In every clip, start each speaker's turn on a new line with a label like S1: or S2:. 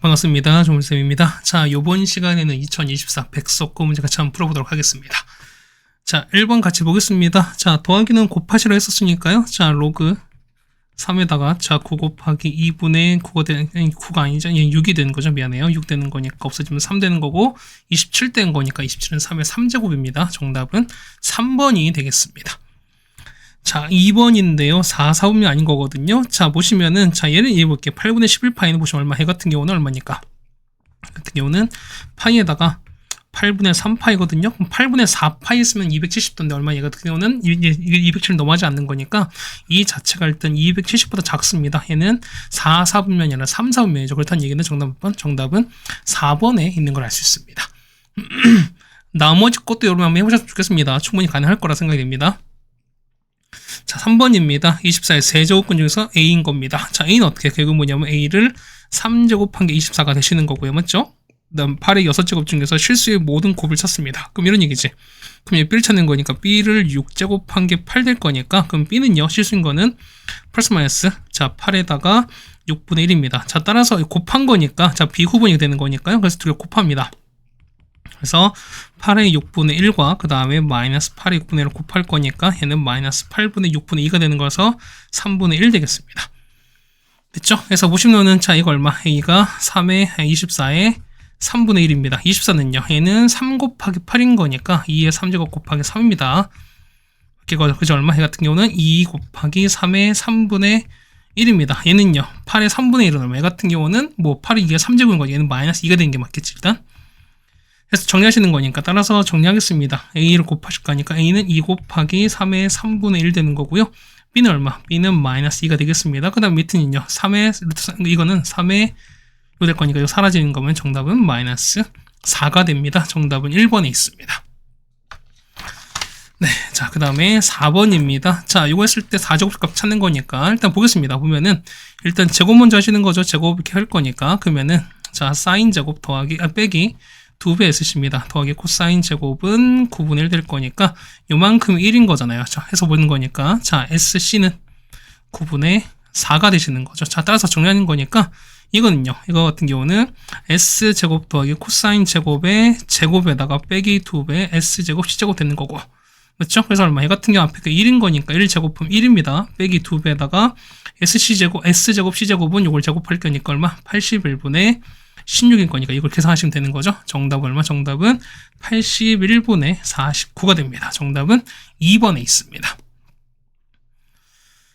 S1: 반갑습니다. 조물쌤입니다. 자, 요번 시간에는 2024 백석고 문제 같이 한번 풀어보도록 하겠습니다. 자, 1번 같이 보겠습니다. 자, 더하기는 곱하시로 했었으니까요. 자, 로그 3에다가 자, 9 곱하기 2분의 9가 아니죠. 6이 되는 거죠. 미안해요. 6 되는 거니까 없어지면 3 되는 거고 27 되는 거니까 27은 3의 3제곱입니다. 정답은 3번이 되겠습니다. 자, 2번인데요. 4, 4분면 아닌 거거든요. 자, 보시면은, 자, 얘를 이해해볼게요. 8분의 11파이는 보시면 얼마, 해 같은 경우는 얼마니까? 같은 경우는 파이에다가 8분의 3파이거든요. 그럼 8분의 4파이 있으면 270도인데 얼마, 얘 같은 경우는 270 넘어가지 않는 거니까 이 자체가 일단 270보다 작습니다. 얘는 4, 4분면이 아니라 3, 4분면이죠. 그렇다는 얘기는 정답은 4번에 있는 걸 알 수 있습니다. 나머지 것도 여러분 한번 해보셨으면 좋겠습니다. 충분히 가능할 거라 생각이 됩니다. 자, 3번입니다. 24의 세제곱근 중에서 A인 겁니다. 자, A는 어떻게? 결국 뭐냐면 A를 3제곱한 게 24가 되시는 거고요. 맞죠? 그 다음 8의 6제곱 중에서 실수의 모든 곱을 찾습니다. 그럼 이런 얘기지. 그럼 얘 B를 찾는 거니까 B를 6제곱한 게 8 될 거니까 그럼 B는요. 실수인 거는 플러스 마이너스 자, 8에다가 6분의 1입니다. 자, 따라서 곱한 거니까 자, B 후분이 되는 거니까요. 그래서 두 개 곱합니다. 그래서 8의 6분의 1과 그 다음에 마이너스 8의 6분의 1을 곱할 거니까 얘는 마이너스 8분의 6분의 2가 되는 거라서 3분의 1 되겠습니다. 됐죠? 그래서 보시면은 자, 이거 얼마? A가 3의 24의 3분의 1입니다. 24는요. 얘는 3 곱하기 8인 거니까 2의 3제곱 곱하기 3입니다. 그죠? 얼마? 얘 같은 경우는 2 곱하기 3의 3분의 1입니다. 얘는요. 8의 3분의 1은 얼마? 얘 같은 경우는 뭐 8의 2가 3제곱인 거지. 얘는 마이너스 2가 되는 게 맞겠지, 일단. 그래서 정리하시는 거니까 따라서 정리하겠습니다. A를 곱하실 거니까 A는 2 곱하기 3의 3분의 1 되는 거고요. B는 얼마? B는 마이너스 2가 되겠습니다. 그 다음 밑은요. 3의 이거는 3의 요 될 거니까 이거 사라지는 거면 정답은 마이너스 4가 됩니다. 정답은 1번에 있습니다. 네, 자, 그 다음에 4번입니다. 자, 이거 했을 때 4제곱값 찾는 거니까 일단 보겠습니다. 보면은 일단 제곱 먼저 하시는 거죠. 제곱 이렇게 할 거니까 그러면은 자, 사인 제곱 더하기 빼기 2배 S입니다. 더하기 코사인 제곱은 9분의 1 될 거니까 요만큼 1인 거잖아요. 자, 해서 보는 거니까 자, SC는 9분의 4가 되시는 거죠. 자, 따라서 정리하는 거니까 이거는요. 이거 같은 경우는 S제곱 더하기 코사인 제곱의 제곱에다가 빼기 2배 S제곱 C제곱 되는 거고 그렇죠? 그래서 얼마? 얘 같은 경우 앞에 1인 거니까 1제곱은 1입니다. 빼기 2배에다가 S제곱 C제곱은 요걸 제곱할 거니까 얼마? 81분의 16인 거니까 이걸 계산하시면 되는 거죠. 정답은 얼마? 정답은 81분의 49가 됩니다. 정답은 2번에 있습니다.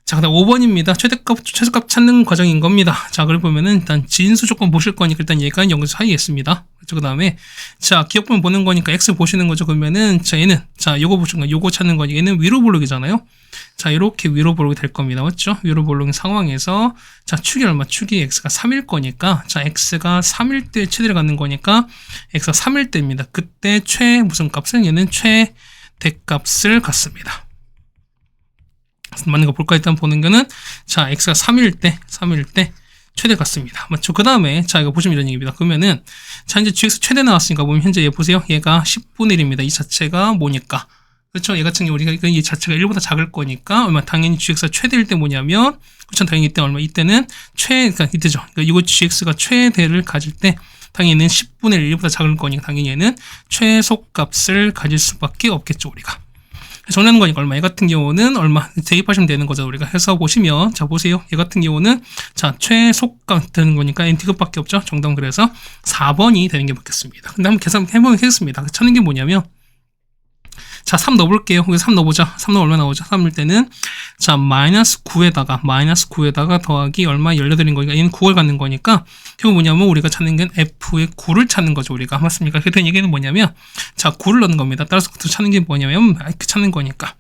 S1: 자, 그 다음 5번입니다. 최소값 찾는 과정인 겁니다. 자, 그걸 보면은 일단 진수 조건 보실 거니까 일단 얘가 0에서 사이에 있습니다. 그 다음에 자, 기억분 보는 거니까 X 보시는 거죠. 그러면은 자, 얘는 자, 요거 보시는 거, 요거 찾는 거니 얘는 위로 볼록이잖아요. 자, 이렇게 위로 볼록이 될 겁니다. 맞죠? 위로 볼록인 상황에서 자, 축이 얼마? 축이 X가 3일 거니까 자, X가 3일 때 최대를 갖는 거니까 X가 3일 때입니다. 그때 무슨 값은 얘는 최대값을 갖습니다. 맞는 거 볼까? 일단 보는 거는 자, X가 3일 때 최대 같습니다. 맞죠? 그 다음에 자, 이거 보시면 이런 얘기입니다. 그러면은 자, 이제 GX 최대 나왔으니까 보면 현재 얘 보세요. 얘가 10분의 1입니다. 이 자체가 뭐니까? 그렇죠? 얘 같은 경우 우리가 이 자체가 1보다 작을 거니까 얼마? 당연히 GX가 최대일 때 뭐냐면 그렇죠? 당연히 이때 얼마? 이때는 그러니까 이때죠. 그러니까 이거 GX가 최대를 가질 때 당연히 얘는 10분의 1보다 작을 거니까 당연히 얘는 최소값을 가질 수밖에 없겠죠, 우리가. 정리하는 거니까 얼마? 얘 같은 경우는 얼마? 대입하시면 되는 거죠. 우리가 해서 보시면 자, 보세요. 얘 같은 경우는 자, 최소값 되는 거니까 NT급밖에 없죠. 정답은 그래서 4번이 되는 게 맞겠습니다. 근데 한번 계산해보겠습니다. 찾는 게 뭐냐면 자, 3 넣어볼게요. 여기 3 넣어보자. 3 넣으면 얼마 나오죠? 3일 때는 자, 마이너스 9에다가 더하기 얼마? 18인 거니까 얘는 9을 갖는 거니까 결국 뭐냐면 우리가 찾는 게 F의 9를 찾는 거죠. 우리가 맞습니까? 그랬더니 얘기는 뭐냐면 자, 9를 넣는 겁니다. 따라서 찾는 게 뭐냐면 이렇게 찾는 거니까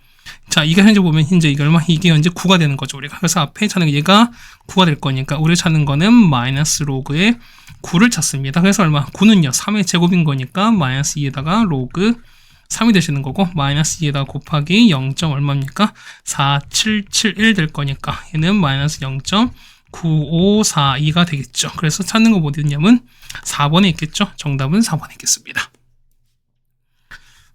S1: 자, 이게 현재 보면 이게 얼마? 이게 현재 9가 되는 거죠. 우리가 그래서 앞에 찾는 게 얘가 9가 될 거니까 우리가 찾는 거는 마이너스 로그의 9를 찾습니다. 그래서 얼마? 9는요 3의 제곱인 거니까 마이너스 2에다가 로그 3이 되시는 거고 마이너스 2에다가 곱하기 0. 얼마입니까? 4771 될 거니까 얘는 마이너스 0.9542가 되겠죠. 그래서 찾는 거 뭐냐면 4번에 있겠죠. 정답은 4번에 있겠습니다.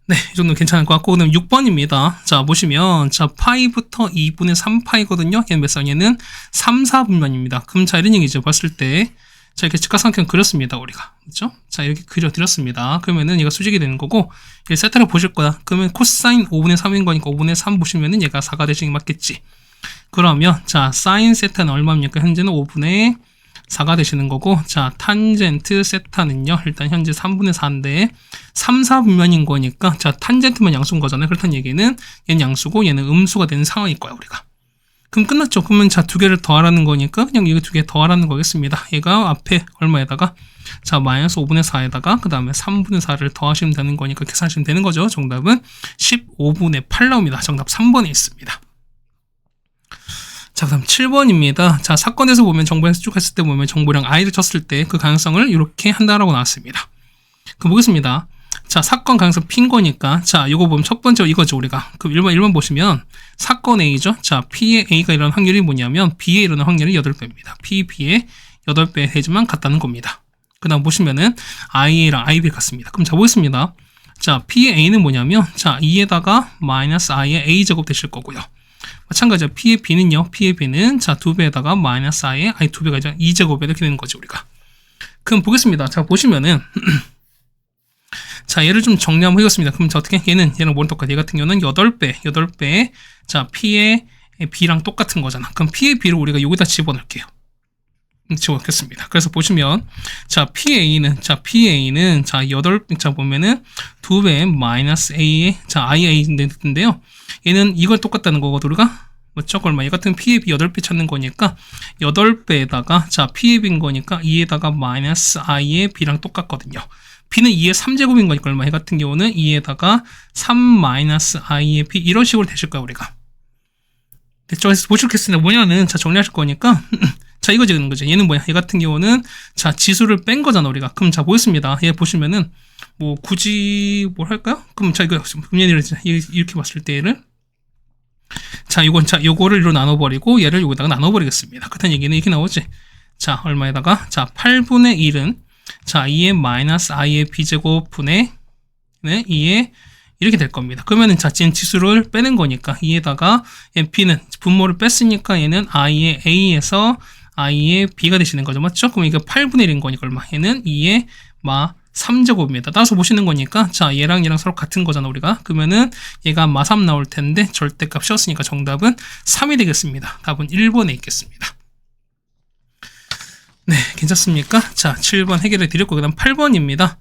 S1: 네, 이 정도는 괜찮을 것 같고, 그다음 6번입니다. 자, 보시면, 자, 파이부터 2분의 3파이거든요. 얘는 몇 살? 얘는 3, 4분면입니다. 그럼 자, 이런 얘기죠. 봤을 때, 자, 이렇게 직각삼각형 그렸습니다, 우리가. 그죠? 자, 이렇게 그려드렸습니다. 그러면은 얘가 수직이 되는 거고, 얘 세타를 보실 거야. 그러면 코사인 5분의 3인 거니까 5분의 3 보시면은 얘가 4가 되시는 게 맞겠지. 그러면, 자, 사인 세타는 얼마입니까? 현재는 5분의 4가 되시는 거고, 자, 탄젠트 세타는요, 일단 현재 3분의 4인데, 3, 4분면인 거니까, 자, 탄젠트만 양수인 거잖아요. 그렇다는 얘기는, 얘는 양수고, 얘는 음수가 되는 상황일 거야, 우리가. 그럼 끝났죠. 그러면 자, 두 개를 더하라는 거니까 그냥 이거 두 개 더하라는 거겠습니다. 얘가 앞에 얼마에다가 자, 마이너스 5분의 4에다가 그 다음에 3분의 4를 더하시면 되는 거니까 계산하시면 되는 거죠. 정답은 15분의 8 나옵니다. 정답 3번에 있습니다. 자, 그다음 7번입니다. 자, 사건에서 보면 정보에서 쭉 했을 때 보면 정보량 i를 쳤을 때 그 가능성을 이렇게 한다라고 나왔습니다. 그럼 보겠습니다. 자, 사건 가능성 P인 거니까, 자, 요거 보면 첫 번째 이거죠, 우리가. 그럼 1번 보시면, 사건 A죠? 자, P의 A가 일어나는 확률이 뭐냐면, B의 일어나는 확률이 8배입니다. P, B의 8배 되지만 같다는 겁니다. 그 다음 보시면은, I랑 IB 같습니다. 그럼 자, 보겠습니다. 자, P의 A는 뭐냐면, 자, 2에다가 마이너스 I의 A제곱 되실 거고요. 마찬가지로 P의 B는요, P의 B는, 자, 2배에다가 마이너스 I의 I 2배가 이제 2제곱에 이렇게 되는 거죠, 우리가. 그럼 보겠습니다. 자, 보시면은, 자, 얘를 좀 정리 한번 해봤습니다. 그럼 자, 어떻게? 얘랑 뭐랑 똑같아? 얘 같은 경우는 8배. 자, P의 B랑 똑같은 거잖아. 그럼 P의 B를 우리가 여기다 집어넣을게요. 집어넣겠습니다. 그래서 보시면, 자, P의 A는, 자, 자, 보면은, 2배 마이너스 A의, 자, IA인데요. 얘는 이걸 똑같다는 거거든, 우리가. 맞죠? 얼마? 얘 같은 P의 B 8배 찾는 거니까, 8배에다가, 자, P의 B인 거니까, 2에다가 마이너스 I의 B랑 똑같거든요. B는 2의 3제곱인 거니까 얼마? 얘 같은 경우는 2에다가 3-i의 B 이런 식으로 되실 거야, 우리가. 됐죠? 그래서 보실 케이스는 뭐냐는 자, 정리하실 거니까 자, 이거 지금 거죠. 얘는 뭐야? 얘 같은 경우는 자, 지수를 뺀 거잖아, 우리가. 그럼 자, 보겠습니다. 얘 보시면은 뭐 굳이 뭘 할까요? 그럼 자, 이거 이렇게 봤을 때 얘를 자, 요거를 이로 나눠버리고 얘를 여기다가 나눠버리겠습니다. 그렇다는 얘기는 이렇게 나오지. 자, 얼마에다가 자, 8분의 1은 자, 2의 마이너스 i의 b제곱 분의 2의 이렇게 될 겁니다. 그러면은 자, 지수를 빼는 거니까 2에다가 b는 분모를 뺐으니까 얘는 i의 a에서 i의 b가 되시는 거죠. 맞죠? 그럼 이게 8분의 1인 거니까 얼마? 얘는 2의 3제곱입니다. 따라서 보시는 거니까 자, 얘랑 서로 같은 거잖아, 우리가. 그러면은 얘가 3 나올 텐데 절대값 씌웠으니까 정답은 3이 되겠습니다. 답은 1번에 있겠습니다. 네, 괜찮습니까? 자, 7번 해결해 드렸고, 그 다음 8번입니다.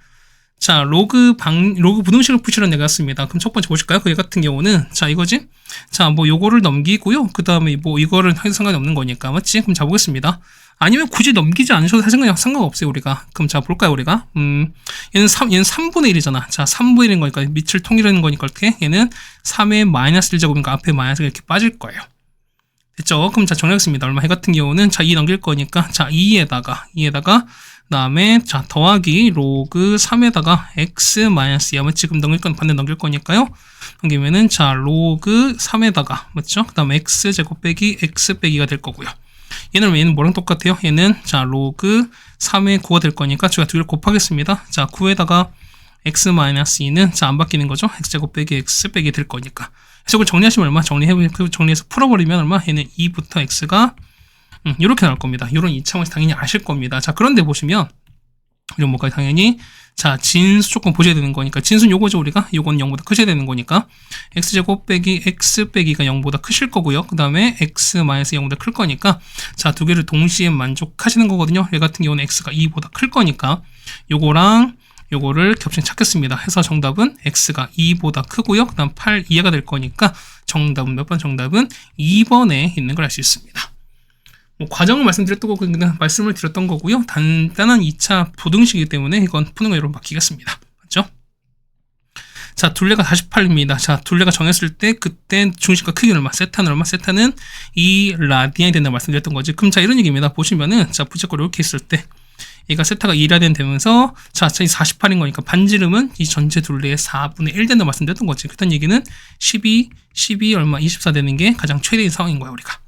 S1: 자, 로그 부등식을 푸시라는 얘기가 왔습니다. 그럼 첫 번째 보실까요? 그 얘 같은 경우는, 자, 이거지? 자, 뭐 요거를 넘기고요. 그 다음에 뭐 이거를 해도 상관이 없는 거니까, 맞지? 그럼 자, 보겠습니다. 아니면 굳이 넘기지 않으셔도 사실 상관없어요, 우리가. 그럼 자, 볼까요, 우리가? 얘는 3분의 1이잖아. 자, 3분의 1인 거니까, 밑을 통일하는 거니까, 이렇게. 얘는 3의 마이너스 1제곱이니까 앞에 마이너스가 이렇게 빠질 거예요. 됐죠? 그럼 자, 정리하겠습니다. 얼마? 해 같은 경우는 자, 2 넘길 거니까 자, 2에다가 그다음에 자, 더하기 로그 3에다가 x 마이너스 2 하면 지금 넘길 건 반대 넘길 거니까요. 넘기면은 자, 로그 3에다가 맞죠? 그다음에 x 제곱 빼기 x 빼기가 될 거고요. 얘는 뭐랑 똑같아요? 얘는 자, 로그 3의 9가 될 거니까 제가 두 개를 곱하겠습니다. 자, 9에다가 x 마이너스 2는 자, 안 바뀌는 거죠? x 제곱 빼기 x 빼기 될 거니까. 그래서 이걸 정리하시면 얼마? 정리해서 풀어버리면 얼마? 얘는 2부터 x가 이렇게 나올 겁니다. 이런 이차원에서 당연히 아실 겁니다. 자, 그런데 보시면 이런 뭐가 당연히 자, 진수 조건 보셔야 되는 거니까 진수는 요거죠, 우리가. 요건 0보다 크셔야 되는 거니까 x제곱 빼기 x 빼기가 0보다 크실 거고요. 그 다음에 x 마이너스 0보다 클 거니까 자, 두 개를 동시에 만족하시는 거거든요. 얘 같은 경우는 x가 2보다 클 거니까 요거랑 요거를 겹친 찾겠습니다. 해서 정답은 x가 2보다 크고요. 그 다음 8 이하가 될 거니까 정답은 몇 번? 정답은 2번에 있는 걸 알 수 있습니다. 뭐 과정을 말씀을 드렸던 거고요. 간단한 2차 부등식이기 때문에 이건 푸는 거 여러분 맡기겠습니다. 맞죠? 자, 둘레가 48입니다. 자, 둘레가 정했을 때 그때 중심과 크기는 얼마? 세타는 얼마? 세타는 2 라디안이 된다고 말씀드렸던 거지. 그럼 자, 이런 얘기입니다. 보시면은 자, 부채꼴 이렇게 있을 때 얘가 세타가 2라디안 되면서 자, 48인 거니까 반지름은 이 전체 둘레의 4분의 1 된다고 말씀드렸던 거지. 그딴 얘기는 12 얼마? 24 되는 게 가장 최대인 상황인 거야, 우리가.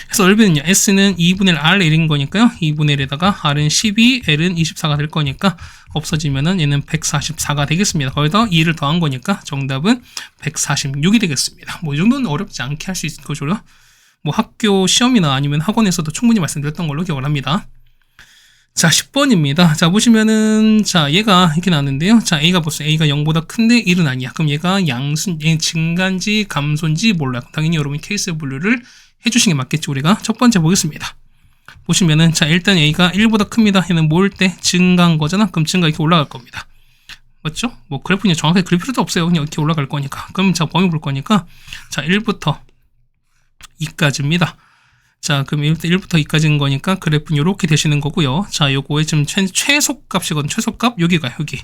S1: 그래서 넓이는요, S는 2분의 1 R L인 거니까요. 2분의 1에다가 R은 12, L은 24가 될 거니까 없어지면은 얘는 144가 되겠습니다. 거기다 2를 더한 거니까 정답은 146이 되겠습니다. 뭐 이 정도는 어렵지 않게 할 수 있을 거죠. 뭐 학교 시험이나 아니면 학원에서도 충분히 말씀드렸던 걸로 기억을 합니다. 자, 10번입니다. 자, 보시면은, 자, 얘가 이렇게 나왔는데요. 자, A가 보세요. A가 0보다 큰데 1은 아니야. 그럼 얘가 증가인지 감소인지 몰라요. 당연히 여러분이 케이스 분류를 해주시는 게 맞겠죠, 우리가. 첫 번째 보겠습니다. 보시면은, 자, 일단 A가 1보다 큽니다. 얘는 모을 때 증가한 거잖아. 그럼 증가 이렇게 올라갈 겁니다. 맞죠? 뭐, 그래프는 정확하게 그릴 필요도 없어요. 그냥 이렇게 올라갈 거니까. 그럼 자, 범위 볼 거니까, 자, 1부터 2까지입니다. 자, 그럼 1부터 2까지인 거니까 그래프는 이렇게 되시는 거고요. 자, 요거의 지금 최소값이거든. 최소값 여기가 여기.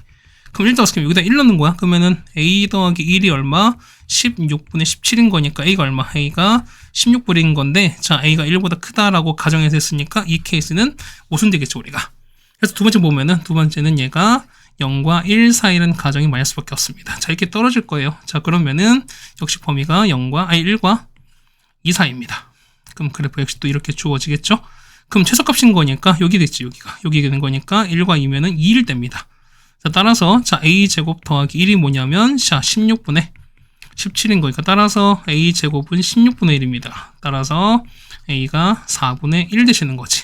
S1: 그럼 1 더하기 여기다 1 넣는 거야. 그러면은 A 더하기 1이 얼마? 16분의 17인 거니까 A가 얼마? A가 16분인 건데, 자, A가 1보다 크다라고 가정해서 했으니까 이 케이스는 모순되겠죠, 우리가. 그래서 두 번째 보면은, 두 번째는 얘가 0과 1 사이라는 가정이 맞을 수밖에 없습니다. 자, 이렇게 떨어질 거예요. 자, 그러면은 역시 범위가 1과 2 사이입니다. 그럼 그래프 역시 또 이렇게 주어지겠죠? 그럼 최소값인 거니까 여기 됐지, 여기가. 여기 되는 거니까 1과 2면은 2일 됩니다. 자, 따라서 자, A제곱 더하기 1이 뭐냐면 자, 16분의 17인 거니까 따라서 A제곱은 16분의 1입니다. 따라서 A가 4분의 1 되시는 거지.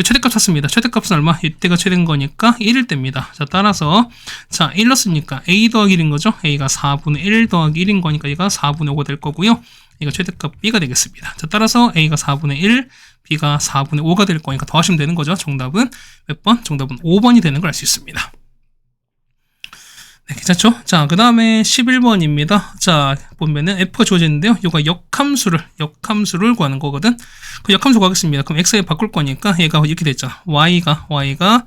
S1: 최대값 찾습니다. 최대값은 얼마? 이때가 최대인 거니까 1일 때입니다. 자, 따라서 자, 1 넣었으니까 A 더하기 1인 거죠? A가 4분의 1 더하기 1인 거니까 얘가 4분의 5가 될 거고요. 얘가 최대값 B가 되겠습니다. 자, 따라서 A가 4분의 1, B가 4분의 5가 될 거니까 더하시면 되는 거죠. 정답은 몇 번? 정답은 5번이 되는 걸 알 수 있습니다. 네, 괜찮죠? 자, 그 다음에 11번입니다. 자, 보면은 F가 주어지는데요. 이거 역함수를 구하는 거거든. 그 역함수 구하겠습니다. 그럼 X에 바꿀 거니까 얘가 이렇게 됐잖아. Y가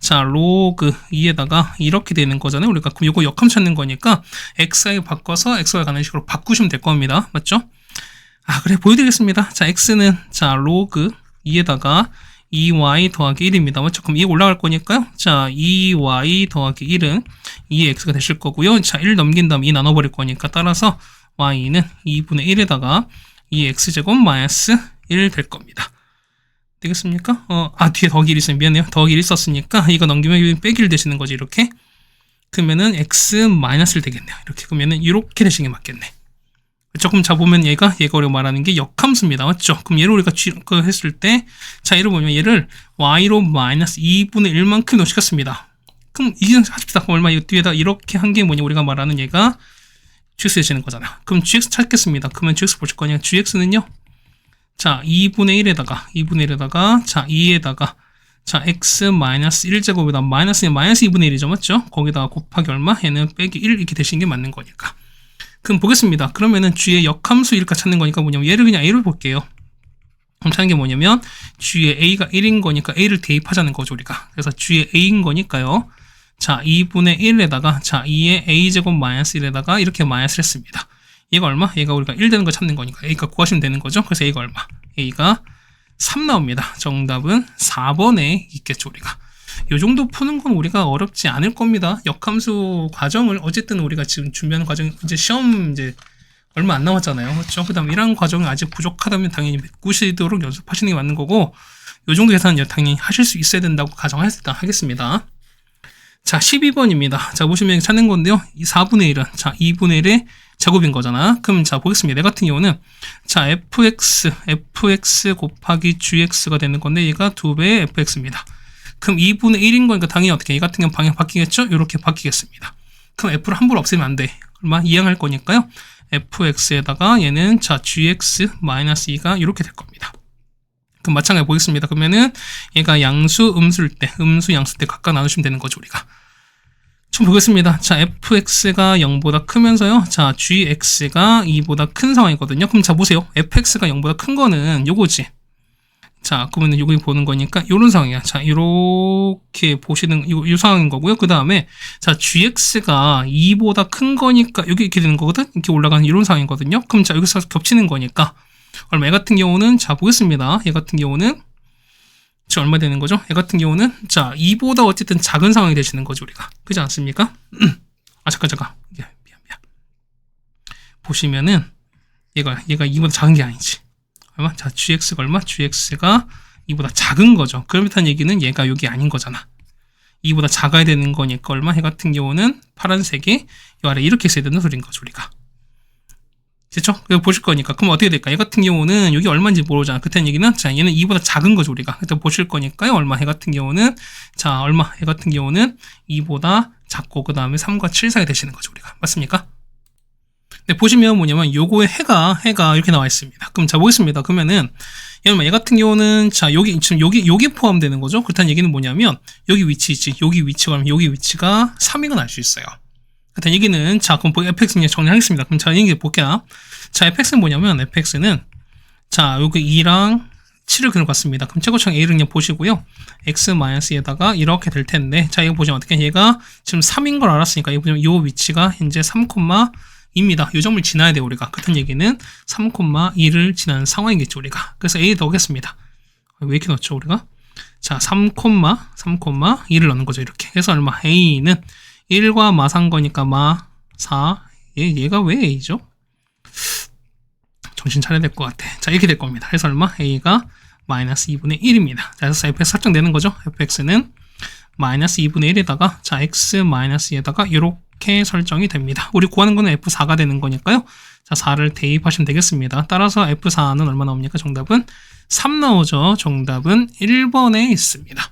S1: 자, 로그 2에다가 이렇게 되는 거잖아요. 우리가 그럼 이거 역함수 찾는 거니까 X에 바꿔서 X가 가는 식으로 바꾸시면 될 겁니다. 맞죠? 아, 그래, 보여드리겠습니다. 자, X는 자, 로그 2에다가 2y 더하기 1입니다. 맞죠? 그럼 2 올라갈 거니까요. 자, 2y 더하기 1은 2x가 되실 거고요. 자, 1 넘긴 다음 2 나눠버릴 거니까 따라서 y는 2분의 1에다가 2x제곱 마이너스 1 될 겁니다. 되겠습니까? 뒤에 더하기 1 있으면 미안해요. 더하기 1 썼으니까 이거 넘기면 빼기 1 되시는 거지, 이렇게. 그러면은 x 마이너스 1 되겠네요. 이렇게. 그러면은 이렇게 되시는 게 맞겠네. 조금 자 보면 얘가 우리가 말하는 게 역함수입니다. 맞죠? 그럼 얘를 우리가 했을 때, 자, 얘를 보면 얘를 y로 마이너스 2분의 1만큼 노시켰습니다. 그럼 이게 합시다. 얼마 이 뒤에다 이렇게 한 게 뭐냐? 우리가 말하는 얘가 gx 되시는 거잖아. 그럼 gx 찾겠습니다. 그러면 gx 보실 거냐? gx는요. 자, 2분의 1에다가 자, 2에다가 자, x 마이너스 1제곱에다 마이너스 2분의 1이죠. 맞죠? 거기다가 곱하기 얼마? 얘는 빼기 1 이렇게 되시는 게 맞는 거니까. 그럼 보겠습니다. 그러면은 G의 역함수일까 찾는 거니까 뭐냐면 얘를 그냥 A로 볼게요. 그럼 찾는 게 뭐냐면 G의 A가 1인 거니까 A를 대입하자는 거죠, 우리가. 그래서 G의 A인 거니까요. 자, 2분의 1에다가 자, 2의 A제곱 마이너스 1에다가 이렇게 마이너스를 했습니다. 얘가 얼마? 얘가 우리가 1 되는 거 찾는 거니까 A가 구하시면 되는 거죠. 그래서 A가 얼마? A가 3 나옵니다. 정답은 4번에 있겠죠, 우리가. 이 정도 푸는 건 우리가 어렵지 않을 겁니다. 역함수 과정을 어쨌든 우리가 지금 준비하는 과정이 이제 시험 이제 얼마 안 남았잖아요. 그렇죠? 그 다음에 이런 과정이 아직 부족하다면 당연히 메꾸시도록 연습하시는 게 맞는 거고, 이 정도 계산은 당연히 하실 수 있어야 된다고 가정하겠습니다. 자, 12번입니다. 자, 보시면 찾는 건데요. 이 4분의 1은 자, 2분의 1의 제곱인 거잖아. 그럼 자, 보겠습니다. 내 같은 경우는 자, fx 곱하기 gx가 되는 건데 얘가 2배의 fx입니다. 그럼 2분의 1인 거니까 당연히 어떻게 이 같은 경우 방향 바뀌겠죠? 이렇게 바뀌겠습니다. 그럼 f를 함부로 없애면 안 돼. 얼마? 이항할 거니까요. fx에다가 얘는 자, gx 마이너스 2가 이렇게 될 겁니다. 그럼 마찬가지 보겠습니다. 그러면은 얘가 양수, 음수일 때, 음수, 양수 때 각각 나누시면 되는 거죠, 우리가. 좀 보겠습니다. 자, fx가 0보다 크면서요. 자, gx가 2보다 큰 상황이거든요. 그럼 자, 보세요. fx가 0보다 큰 거는 요거지. 자, 그러면 여기 보는 거니까 요런 상황이야. 자, 이렇게 보시는 요 상황인 거고요. 그 다음에 자, gx가 2보다 큰 거니까 여기 이렇게 되는 거거든. 이렇게 올라가는 이런 상황이거든요. 그럼 자, 여기서 겹치는 거니까 얼마? 얘 같은 경우는 자, 보겠습니다. 얘 같은 경우는 자, 얼마 되는 거죠? 얘 같은 경우는 자, 2보다 어쨌든 작은 상황이 되시는 거죠, 우리가. 그렇지 않습니까? 잠깐. 미안. 보시면은 얘가 2보다 작은 게 아니지. 얼마? 자, gx가 얼마? gx가 2보다 작은 거죠. 그렇다는 얘기는 얘가 여기 아닌 거잖아. 2보다 작아야 되는 거니까 얼마? 얘 같은 경우는 파란색이 이 아래 이렇게 있어야 되는 소리인 거죠, 우리가. 됐죠? 이거 보실 거니까. 그럼 어떻게 될까? 얘 같은 경우는 여기 얼마인지 모르잖아. 그때는 얘기는, 자, 얘는 2보다 작은 거죠, 우리가. 그때 보실 거니까요. 얼마? 얘 같은 경우는, 자, 얼마? 얘 같은 경우는 2보다 작고, 그 다음에 3과 7 사이 되시는 거죠, 우리가. 맞습니까? 네, 보시면 뭐냐면, 요거의 해가 이렇게 나와 있습니다. 그럼 자, 보겠습니다. 그러면은, 얘 같은 경우는, 자, 지금 여기 포함되는 거죠? 그렇다는 얘기는 뭐냐면, 여기 위치 있지. 여기 위치가, 여기 위치가 3인 건 알 수 있어요. 그렇다는 얘기는, 자, 그럼 fx 그냥 정리하겠습니다. 그럼 자, 얘기 볼게요. 자, fx는 뭐냐면, fx는, 자, 여기 2랑 7을 그려 봤습니다. 그럼 최고점 a를 그냥 보시고요. x-e다가 이렇게 될 텐데, 자, 이거 보시면 어떻게, 얘가 지금 3인 걸 알았으니까, 이거 보시면 이 위치가 현재 3,2입니다. 이 점을 지나야 돼요, 우리가. 같은 얘기는 3,2를 지나는 상황이겠죠, 우리가. 그래서 a 넣겠습니다. 왜 이렇게 넣었죠, 우리가? 자, 3,2를 넣는 거죠, 이렇게. 그래서 얼마? a는 1과 마산 거니까 마 4. 얘가 왜 a죠? 정신 차려야 될 것 같아. 자, 이렇게 될 겁니다. 그래서 얼마? a가 마이너스 2분의 1입니다. 자, 그래서 fx 설정되는 거죠. fx는 마이너스 2분의 1에다가, 자, x 마이너스 2에다가 이렇게 설정이 됩니다. 우리 구하는 거는 f4가 되는 거니까요. 자, 4를 대입하시면 되겠습니다. 따라서 f4는 얼마 나옵니까? 정답은 3 나오죠. 정답은 1번에 있습니다.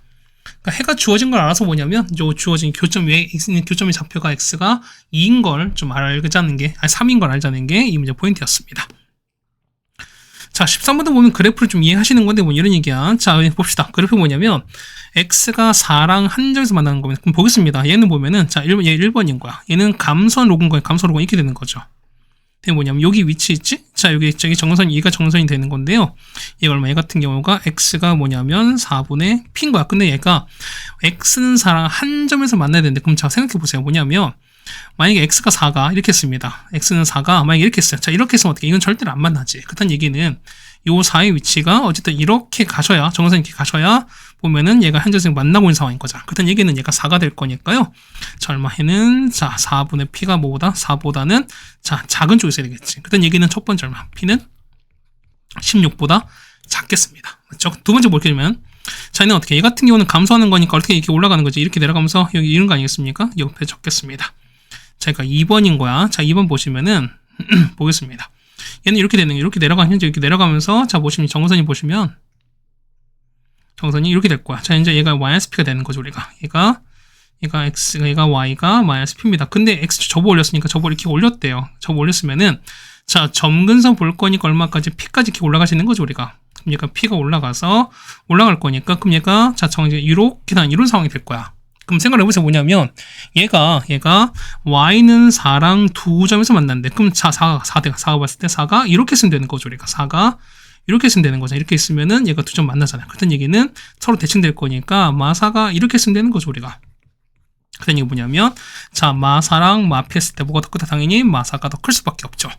S1: 그러니까 해가 주어진 걸 알아서 뭐냐면, 요 주어진 교점 위에 있는 교점의 좌표가 x가 2인 걸 좀 알자는 게, 아니 3인 걸 알자는 게 이 문제 포인트였습니다. 자, 13번도 보면 그래프를 좀 이해하시는 건데, 뭐 이런 얘기야. 자, 봅시다. 그래프 뭐냐면, x가 4랑 한 점에서 만나는 거면, 그럼 보겠습니다. 얘는 보면은, 자, 얘 1번인 거야. 얘는 감소한 로그인 거야. 감소 로그인 이렇게 되는 거죠. 이게 뭐냐면, 여기 위치 있지? 자, 여기, 저기 정선, 얘가 정선이 되는 건데요. 얘가 얼마? 얘 같은 경우가, x가 뭐냐면, 4분의 p인 거야. 근데 얘가, x는 4랑 한 점에서 만나야 되는데, 그럼 자, 생각해보세요. 뭐냐면, 만약에 x가 4가 이렇게 했습니다. x는 4가 만약에 이렇게 했어요. 자, 이렇게 했으면 어떻게? 이건 절대로 안 만나지. 그렇다는 얘기는 요 4의 위치가 어쨌든 이렇게 가셔야, 정선이 이렇게 가셔야 보면은 얘가 현재성 만나고 있는 상황인 거죠. 그렇다는 얘기는 얘가 4가 될 거니까요. 자, 얼마에는, 자, 4분의 p가 뭐보다? 4보다는, 자, 작은 쪽에 있어야 되겠지. 그렇다는 얘기는 첫 번째 얼마? p는 16보다 작겠습니다. 맞죠? 두 번째 뭘 보면, 자, 얘는 어떻게? 얘 같은 경우는 감소하는 거니까 어떻게 이렇게 올라가는 거지? 이렇게 내려가면서 여기 이런 거 아니겠습니까? 옆에 적겠습니다. 자, 그러니까 2번인 거야. 자, 2번 보시면은, 보겠습니다. 얘는 이렇게 되는, 이렇게 내려가면, 현재 이렇게 내려가면서, 자, 보시면, 정선이 보시면, 정선이 이렇게 될 거야. 자, 이제 얘가 -p가 되는 거죠, 우리가. 얘가 y가 -p입니다. 근데 x 접어 올렸으니까 접어 이렇게 올렸대요. 접어 올렸으면은, 자, 점근선 볼 거니까 얼마까지? p까지 이렇게 올라갈 수 있는 거죠, 우리가. 그럼 얘가 p가 올라가서, 올라갈 거니까, 그럼 얘가, 자, 이제 이렇게 난 이런 상황이 될 거야. 그럼 생각해보세요. 뭐냐면, 얘가, y는 4랑 두 점에서 만났는데, 그럼 4가 봤을 때 4가 이렇게 쓰면 되는 거죠, 우리가. 4가 이렇게 쓰면 되는 거죠. 이렇게 있으면은 얘가 두 점 만나잖아요. 그렇다는 얘기는 서로 대칭될 거니까, 마4가 이렇게 쓰면 되는 거죠, 우리가. 그런 얘기 뭐냐면, 자, 마4랑 마피 했을 때 뭐가 더 크다? 당연히 마4가 더 클 수밖에 없죠.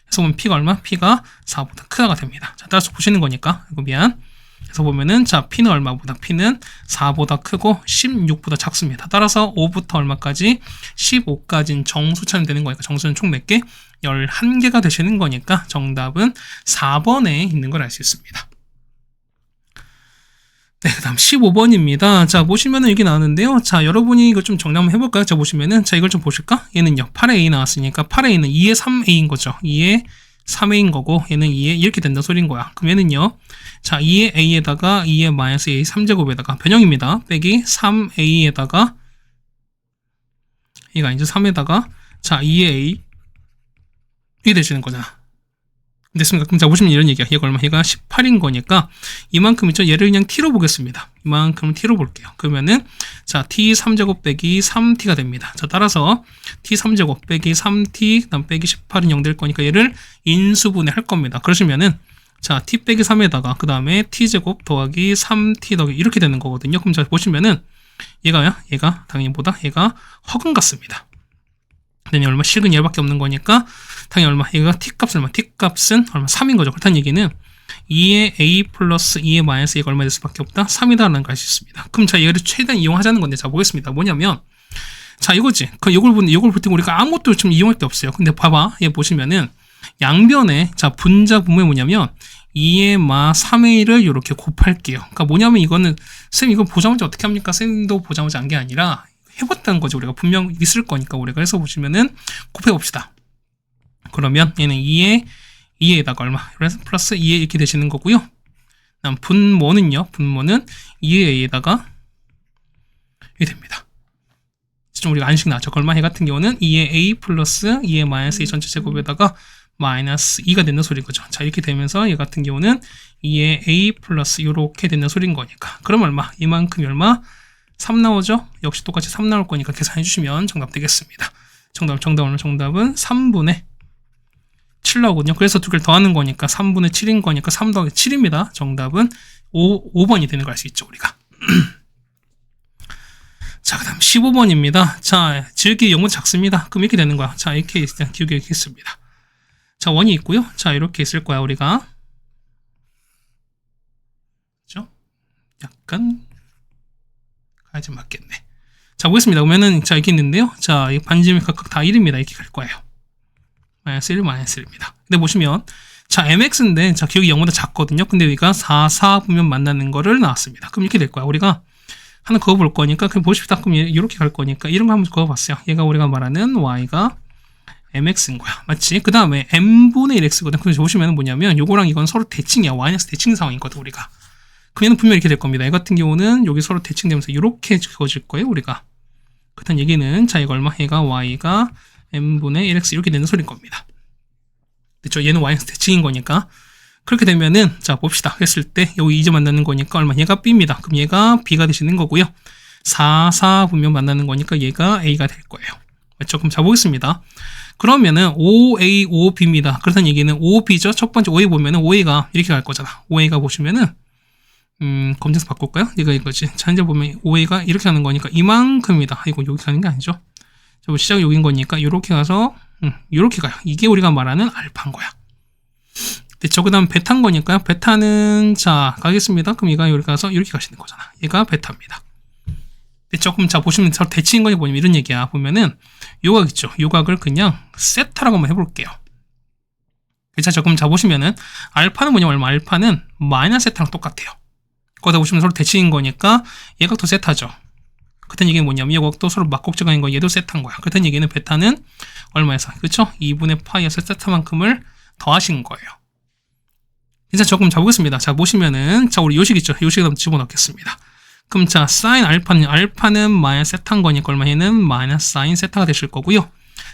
S1: 그래서 보면 p가 얼마? p가 4보다 크다가 됩니다. 자, 따라서 보시는 거니까, 이거 미안. 그래서 보면은, 자, p는 얼마보다? p는 4보다 크고 16보다 작습니다. 따라서 5부터 얼마까지? 15까지는 정수차는 되는 거니까, 정수는 총 몇 개? 11개가 되시는 거니까, 정답은 4번에 있는 걸 알 수 있습니다. 네, 그 다음 15번입니다. 자, 보시면은 여기 나오는데요. 자, 여러분이 이거 좀 정리 한번 해볼까요? 자, 보시면은, 자, 이걸 좀 보실까? 얘는요, 8A 나왔으니까, 8A는 2의 3A인 거죠. 2의 3A인 거고, 얘는 2의 이렇게 된다 소리인 거야. 그럼 얘는요, 자, 2의 A에다가 2의 마이너스 A 3제곱에다가 변형입니다. 빼기 3A에다가, 얘가 이제 3에다가, 자, 2의 A, 이게 되시는 거잖아. 됐습니까? 그럼 자, 보시면 이런 얘기야. 얘가 얼마? 얘가 18인 거니까 이만큼 있죠? 얘를 그냥 t로 보겠습니다. 이만큼 t로 볼게요. 그러면은 자, t 3제곱 빼기 3t가 됩니다. 자, 따라서 t 3제곱 빼기 3t 그다음 빼기 18은 0 될 거니까 얘를 인수분해 할 겁니다. 그러시면은 자, t 빼기 3에다가 그 다음에 t제곱 더하기 3t 더하기 이렇게 되는 거거든요. 그럼 자, 보시면은 얘가 당연히 얘가 허근 같습니다. 근데 얼마? 식은 얘밖에 없는 거니까 당연히 얼마? 얘가 t값은 얼마? t값은 얼마? 3인 거죠. 그렇다는 얘기는 2의 a 플러스 2의 마이너스 a가 얼마 될 수밖에 없다? 3이다라는 걸 알 수 있습니다. 그럼 자, 얘를 최대한 이용하자는 건데, 자, 보겠습니다. 뭐냐면, 자, 이거지. 그 요걸 볼 때 우리가 아무것도 좀 이용할 게 없어요. 근데 봐봐. 얘 보시면은 양변에, 자, 분자 분모에 뭐냐면 2의 마 3a를 이렇게 곱할게요. 그러니까 뭐냐면 이거는 쌤 이거 보자마자 어떻게 합니까? 쌤도 보자마자 한 게 아니라 해봤다는 거죠. 우리가 분명 있을 거니까 우리가 해서 보시면은 곱해봅시다. 그러면 얘는 2에다가 얼마? 그래서 플러스 2에 이렇게 되시는 거고요. 다음 분모는요. 분모는 2의 a에다가 이렇게 됩니다. 좀 우리가 안식 나죠. 얼마 해 같은 경우는 2의 a 플러스 2의 마이너스 a 전체 제곱에다가 마이너스 2가 되는 소리인 거죠. 자, 이렇게 되면서 얘 같은 경우는 2의 a 플러스 이렇게 되는 소리인 거니까. 그럼 얼마? 이만큼이 얼마? 3 나오죠? 역시 똑같이 3 나올 거니까 계산해 주시면 정답 되겠습니다. 정답은 3분의 7 나오거든요. 그래서 두 개를 더하는 거니까 3분의 7인 거니까 3 더하기 7입니다. 정답은 5번이 되는 걸 알 수 있죠, 우리가. 자, 그 다음 15번입니다. 자, 지름길이 0보다 작습니다. 그럼 이렇게 되는 거야. 자, 이렇게 일단 기울기 이렇게 있습니다. 자, 원이 있고요. 자, 이렇게 있을 거야, 우리가. 그죠? 약간 가야지 맞겠네. 자, 보겠습니다. 그러면은, 자, 이렇게 있는데요. 자, 이 반지름이 각각 다 1입니다. 이렇게 갈 거예요. 마이너스 1, 마이너스 1입니다. 근데 보시면, 자, mx인데, 자, 기울기 0보다 작거든요. 근데 여기가 4, 4 보면 만나는 거를 나왔습니다. 그럼 이렇게 될 거야. 우리가 하나 그어볼 거니까, 그럼 보십시다. 그럼 이렇게 갈 거니까, 이런 거 한번 그어봤어요. 얘가 우리가 말하는 y가 mx인 거야. 맞지? 그 다음에 m분의 1x거든. 그래서 보시면 뭐냐면, 요거랑 이건 서로 대칭이야. 마이너스 대칭 상황이거든, 우리가. 그러면 분명히 이렇게 될 겁니다. 이 같은 경우는 여기 서로 대칭되면서 이렇게 그어질 거예요, 우리가. 그렇다는 얘기는, 자, 이거 얼마? 얘가 y가 m분의 1x 이렇게 되는 소리인 겁니다. 그렇죠? 얘는 y에서 대칭인 거니까. 그렇게 되면은, 자, 봅시다. 했을 때, 여기 이제 만나는 거니까 얼마? 얘가 b입니다. 그럼 얘가 b가 되시는 거고요. 4, 4 분명 만나는 거니까 얘가 a가 될 거예요. 그렇죠? 그럼 자, 보겠습니다. 그러면은 5a, 5b입니다. 그렇다는 얘기는 5b죠? 첫 번째 5a 보면은 5a가 이렇게 갈 거잖아. 5a가 보시면은, 검정색 바꿀까요? 얘가 이거지. 자, 이제 보면 5a가 이렇게 가는 거니까 이만큼입니다. 이거 여기 가는 게 아니죠? 자, 시작이 여기인 거니까 이렇게 가서 이렇게 가요. 이게 우리가 말하는 알파인 거야. 됐죠? 그 다음 베타인 거니까요. 베타는 자 가겠습니다. 그럼 얘가 여기 가서 이렇게 가시는 거잖아. 얘가 베타입니다. 됐죠? 그럼 자 보시면 저 대칭인 거니 뭐냐면 이런 얘기야. 보면은 요각 있죠? 요각을 그냥 세타라고 한번 해볼게요. 자, 그럼 자 보시면은 알파는 뭐냐면 얼마? 알파는 마이너스 세타랑 똑같아요. 거기다 보시면 서로 대칭인 거니까 얘각도 세타죠. 그렇다는 얘기는 뭐냐면 얘각도 서로 막곡제각인 거 얘도 세타인 거야. 그렇다는 얘기는 베타는 얼마에서? 그렇죠? 2분의 파이에서 세타만큼을 더하신 거예요. 이제 조금 잡보겠습니다. 자, 보시면은, 자, 우리 요식 있죠? 요식을 한번 집어넣겠습니다. 그럼 자, 사인 알파는 마이너스 세타인 거니까 얼마? 얘는 마이너스 사인 세타가 되실 거고요.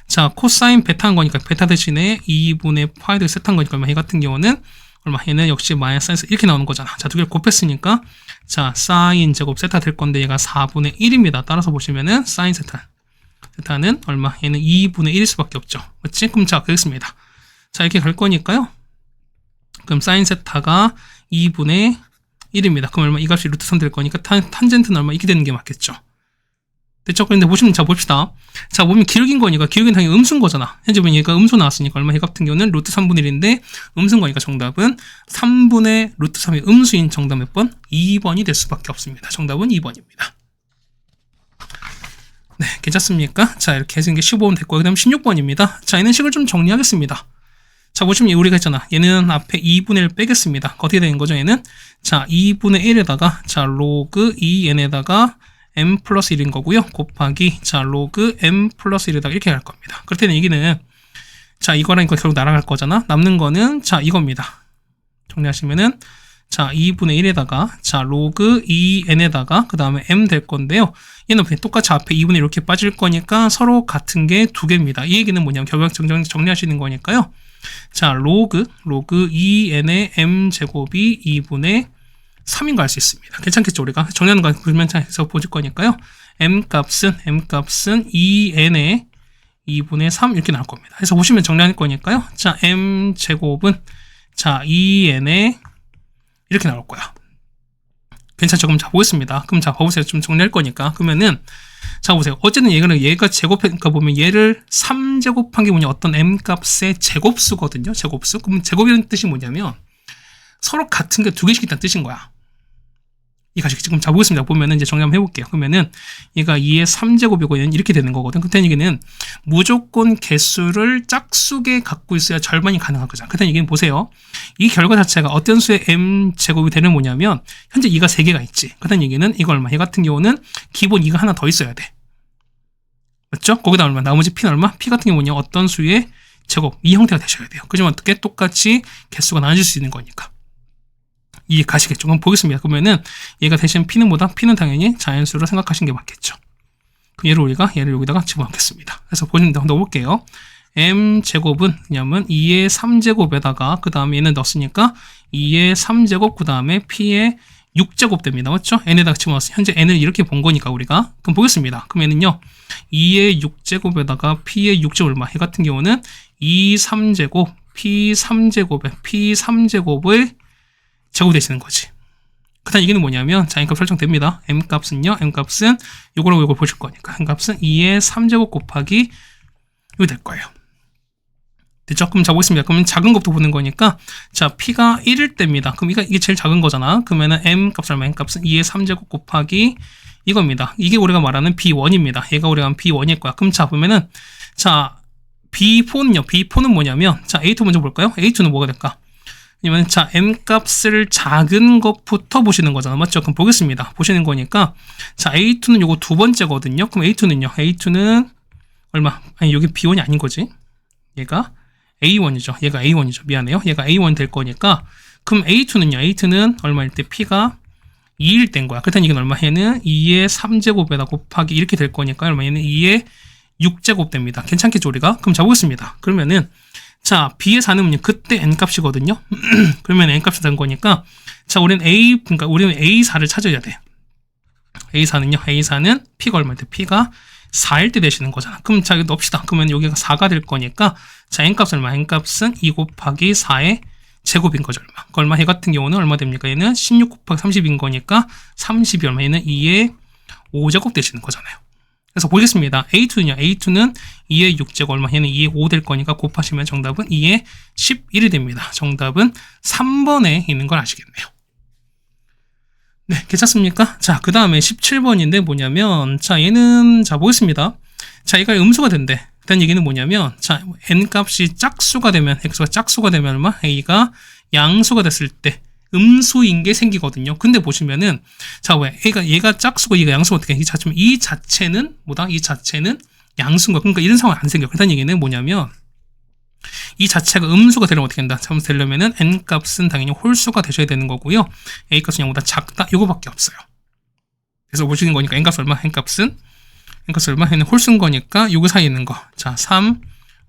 S1: 자, 코사인 베타인 거니까 베타 대신에 2분의 파이도 세타인 거니까 얼마? 얘 같은 경우는 얼마? 얘는 역시 마이너스 사인에서 이렇게 나오는 거잖아. 자, 두 개를 곱했으니까, 자, 사인 제곱 세타 될 건데 얘가 4분의 1입니다. 따라서 보시면은, 사인 세타는 얼마? 얘는 2분의 1일 수밖에 없죠. 맞지? 그럼 자, 그렇습니다. 자, 이렇게 갈 거니까요. 그럼 사인 세타가 2분의 1입니다. 그럼 얼마? 이 값이 루트 3 될 거니까 탄젠트는 얼마? 이렇게 되는 게 맞겠죠. 됐죠? 그런데 보시면, 자, 봅시다. 자, 보면 기울기인 거니까, 기울기는 당연히 음수인 거잖아. 현재 보면 얘가 음수 나왔으니까 얼마? 얘 같은 경우는 루트 3분의 1인데, 음수인 거니까 정답은 3분의 루트 3이 음수인 정답 몇 번? 2번이 될 수밖에 없습니다. 정답은 2번입니다. 네, 괜찮습니까? 자, 이렇게 해서 이게 15번 됐고, 그 다음 16번입니다. 자, 얘는 식을 좀 정리하겠습니다. 자, 보시면 우리가 했잖아. 얘는 앞에 2분의 1 빼겠습니다. 어떻게 되는 거죠, 얘는? 자, 2분의 1에다가, 자, 로그 2n에다가 m 플러스 1인 거고요. 곱하기, 자, 로그 m 플러스 1에다가 이렇게 갈 겁니다. 그럴 때는 얘기는, 자, 이거랑 이거 결국 날아갈 거잖아. 남는 거는, 자, 이겁니다. 정리하시면은, 자, 2분의 1에다가, 자, 로그 2n에다가, 그 다음에 m 될 건데요. 얘는 똑같이 앞에 2분의 1 이렇게 빠질 거니까 서로 같은 게 두 개입니다. 이 얘기는 뭐냐면 결국 정리하시는 거니까요. 자, 로그 2n의 m제곱이 2분의 3인 거 알 수 있습니다. 괜찮겠죠? 우리가 정리하는 거 불면차에서 보실 거니까요. m값은 2n의 2분의 3 이렇게 나올 겁니다. 그래서 보시면 정리할 거니까요. 자, m제곱은 자, 2n의 이렇게 나올 거야. 괜찮죠? 그럼 자, 보겠습니다. 그럼 자, 봐보세요. 좀 정리할 거니까. 그러면은, 자, 보세요. 어쨌든 얘가 제곱해니까 보면 얘를 3제곱한 게 뭐냐? 어떤 m값의 제곱수거든요. 제곱수. 그럼 제곱이라는 뜻이 뭐냐면, 서로 같은 게 두 개씩 있다는 뜻인 거야. 이 가식 지금 자, 보겠습니다. 보면은 이제 정리 한번 해볼게요. 그러면은, 얘가 2의 3제곱이고 얘는 이렇게 되는 거거든. 그때 얘기는 무조건 개수를 짝수게 갖고 있어야 절반이 가능한 거잖아. 그때 얘기는 보세요. 이 결과 자체가 어떤 수의 m제곱이 되는 뭐냐면, 현재 2가 3개가 있지. 그때 얘기는 이거 얼마? 얘 같은 경우는 기본 2가 하나 더 있어야 돼. 맞죠? 거기다 얼마? 나머지 p는 얼마? p 같은 게 뭐냐? 어떤 수의 제곱 이 형태가 되셔야 돼요. 그지만 어떻게 똑같이 개수가 나눠질 수 있는 거니까. 이해 가시겠죠? 그럼 보겠습니다. 그러면은 얘가 대신 P는 뭐다? P는 당연히 자연수로 생각하시는 게 맞겠죠. 그럼 얘를 여기다가 집어넣겠습니다. 그래서 보시면 한번 넣어볼게요. m제곱은 뭐냐면 2의 3제곱에다가 그 다음에 얘는 넣었으니까 2의 3제곱 그 다음에 P의 6제곱 됩니다. 맞죠? n에다가 집어넣었어요. 현재 n을 이렇게 본 거니까 우리가. 그럼 보겠습니다. 그럼 얘는요 2의 6제곱에다가 P의 6제곱 얼마? 얘 같은 경우는 2, 3제곱 P 3제곱에 P 3제곱의 제곱 되시는 거지. 그 다음 얘기는 뭐냐면 자 m값 설정됩니다. m값은요 m값은 요거랑 요걸 보실 거니까 m값은 2의 3제곱 곱하기 이거 될 거예요. 됐죠? 그럼 자 보겠습니다. 그러면 작은 것부터 보는 거니까 자 P가 1일 때입니다. 그럼 이게 제일 작은 거잖아. 그러면은 m값 얼마? m값은 2의 3제곱 곱하기 이겁니다. 이게 우리가 말하는 B1입니다. 얘가 우리가 말하는 B1일 거야. 그럼 자 보면은 자 B4는요. B4는 뭐냐면 자 A2 먼저 볼까요? A2는 뭐가 될까? 아니면 자 m값을 작은 것부터 보시는 거잖아. 맞죠? 그럼 보겠습니다. 보시는 거니까 자 A2는 요거 두 번째거든요. 그럼 A2는요. A2는 얼마? 아니 여기 B1이 아닌 거지. 얘가 A1이죠. 얘가 A1이죠. 미안해요. 얘가 A1 될 거니까 그럼 A2는요. A2는 얼마일 때 P가 2일 땐 거야. 그렇다면 이건 얼마? 얘는 2의 3제곱에다 곱하기 이렇게 될 거니까 얼마? 얘는 2의 6제곱 됩니다. 괜찮겠죠 우리가? 그럼 잡아보겠습니다. 그러면은 자 B의 4는 그때 n값이거든요. 그러면 n값이 된 거니까 자 우리는 A4를 찾아야 돼. A4는요. A4는 P가 얼마일 때? P가 4일 때 되시는 거잖아. 그럼 자 여기 넣읍시다. 그러면 여기가 4가 될 거니까 자 n값은 얼마? n값은 2 곱하기 4의 제곱인 거죠. 얼마? 얘 같은 경우는 얼마 됩니까? 얘는 16 곱하기 30인 거니까 30이 얼마? 얘는 2의 5제곱 되시는 거잖아요. 그래서 보겠습니다. A2는요. A2는 2의 6제곱 얼마? 얘는 2의 5 될 거니까 곱하시면 정답은 2의 11이 됩니다. 정답은 3번에 있는 걸 아시겠네요. 네, 괜찮습니까? 자, 그 다음에 17번인데 뭐냐면 자, 얘는 자, 보겠습니다. 자, 얘가 음수가 된대. 일단 얘기는 뭐냐면 자, n값이 짝수가 되면 x가 짝수가 되면 얼마? a가 양수가 됐을 때 음수인 게 생기거든요. 근데 보시면은 자, 왜 얘가 짝수고 얘가 양수가 어떻게 이 자체는 뭐다? 이 자체는 양수인 거야. 그러니까 이런 상황이 안 생겨. 그렇다는 얘기는 뭐냐면 이 자체가 음수가 되려면 어떻게 된다? 점수 되려면은 n값은 당연히 홀수가 되셔야 되는 거고요. a값은 0보다 작다. 이거밖에 없어요. 그래서 보시는 거니까 n값 얼마? n값은 얼마? 얘는 홀수인 거니까 요거 사이에 있는 거. 자, 3,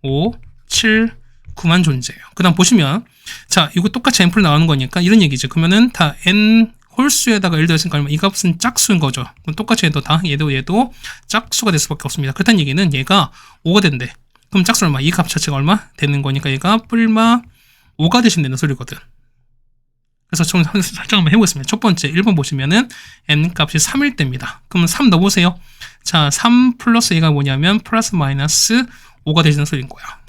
S1: 5, 7, 9만 존재해요. 그 다음 보시면 자, 이거 똑같이 n플 나오는 거니까 이런 얘기죠. 그러면은 다 n 홀수에다가 예를 들었으니까 이 값은 짝수인 거죠. 그럼 똑같이 해도 다 얘도 짝수가 될 수밖에 없습니다. 그렇다는 얘기는 얘가 5가 된대. 그럼 짝수 얼마? 이 값 자체가 얼마? 되는 거니까 얘가 뿔마 5가 되신다는 소리거든. 그래서 좀 설정 한번 해보겠습니다. 첫 번째 1번 보시면은 n값이 3일 때입니다. 그럼 3 넣어보세요. 자, 3 플러스 a가 뭐냐면 플러스 마이너스 5가 되시는 소리인 거야.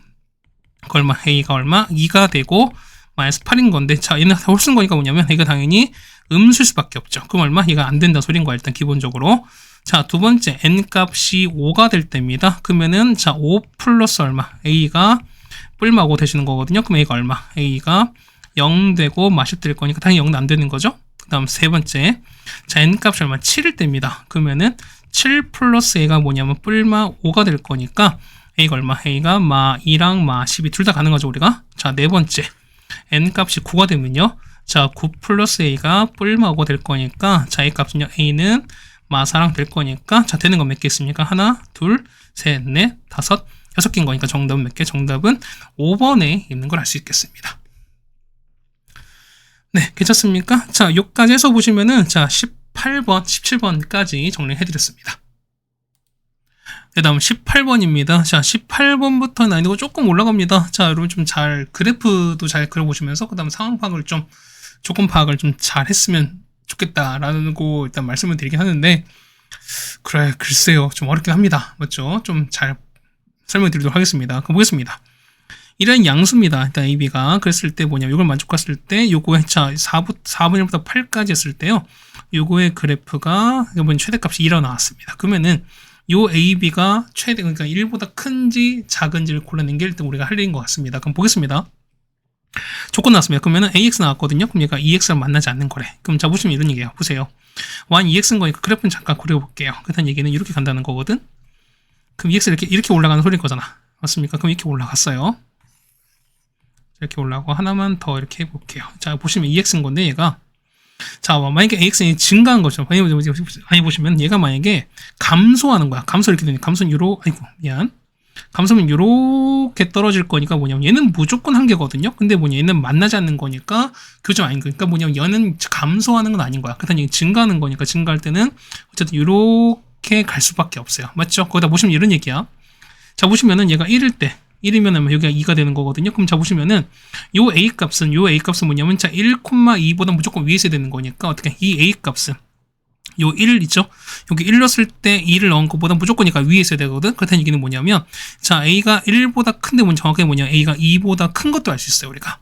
S1: 그 얼마? a가 얼마? 2가 되고 마이너스 8인 건데 자, 얘는 홀수인 거니까 뭐냐면 얘가 당연히 음수일 수밖에 없죠. 그럼 얼마? 얘가 안 된다 소리인 거야. 일단 기본적으로. 자, 두 번째 n값이 5가 될 때입니다. 그러면은 자, 5 플러스 얼마? a가 뿔마 5 되시는 거거든요. 그럼 a가 얼마? a가 0 되고 마시 될 거니까 당연히 0은 안 되는 거죠. 그 다음 세 번째 자, n값이 얼마? 7일 때입니다. 그러면은 7 플러스 a가 뭐냐면 뿔마 5가 될 거니까 a가 얼마? a가 마 2랑 마 12 둘 다 가는 거죠 우리가. 자, 네 번째 n값이 9가 되면요. 자, 9 플러스 a가 뿔마 5가 될 거니까 자, a 값은요. a는 마 4랑 될 거니까 자, 되는 건 몇 개 있습니까? 하나, 둘, 셋, 넷, 다섯, 6개인 거니까 정답은 몇 개? 정답은 5번에 있는 걸 알 수 있겠습니다. 네, 괜찮습니까? 자, 여기까지 해서 보시면은 자, 18번, 17번까지 정리해드렸습니다. 그 다음 18번입니다. 자, 18번부터 난이도가 조금 올라갑니다. 자, 여러분 좀 그래프도 잘 그려보시면서 그 다음 상황 파악을 조금 파악을 좀 잘 했으면 좋겠다라는 거 일단 말씀을 드리긴 하는데, 글쎄요. 좀 어렵긴 합니다. 맞죠? 좀 잘 설명드리도록 하겠습니다. 그럼 보겠습니다. 이런 양수입니다. 일단 AB가 그랬을 때 뭐냐, 이걸 만족했을 때 요거의 자 4분 1부터 8까지 했을 때요. 요거의 그래프가 이번 최대값이 2로 나왔습니다. 그러면은 요 AB가 그러니까 1보다 큰지 작은지를 골라낸 게 일단 우리가 할 일인 것 같습니다. 그럼 보겠습니다. 조건 나왔습니다. 그러면은 AX 나왔거든요. 그럼 얘가 EX랑 만나지 않는 거래. 그럼 자, 보시면 이런 얘기예요. 보세요. y EX인 거니까 그래프는 잠깐 그려볼게요. 그렇다는 얘기는 이렇게 간다는 거거든. 그럼 EX 이렇게 올라가는 소리인 거잖아. 맞습니까? 그럼 이렇게 올라갔어요. 이렇게 올라가고 하나만 더 이렇게 해볼게요. 자, 보시면 EX인 건데 얘가 자, 만약에 AX이 증가한 거죠. 아니 보시면 얘가 만약에 감소하는 거야. 감소 이렇게 되니 감소는 감소는 요렇게 떨어질 거니까 뭐냐면 얘는 무조건 한계거든요. 근데 뭐냐 얘는 만나지 않는 거니까 교점 아닌 거니까 뭐냐면 얘는 감소하는 건 아닌 거야. 그렇다니 증가하는 거니까 증가할 때는 어쨌든 요렇게 갈 수밖에 없어요. 맞죠? 거기다 보시면 이런 얘기야. 자, 보시면은 얘가 1일 때 1이면 여기가 2가 되는 거거든요. 그럼 자 보시면은 요 A값은 뭐냐면 자 1,2보다 무조건 위에 있어야 되는 거니까 어떻게 이 A값은 요 1 있죠? 여기 1 넣었을 때 2를 넣은 것보다 무조건이니까 위에 있어야 되거든. 그렇다는 얘기는 뭐냐면 자 A가 1보다 큰데 정확하게 뭐냐 A가 2보다 큰 것도 알 수 있어요. 우리가.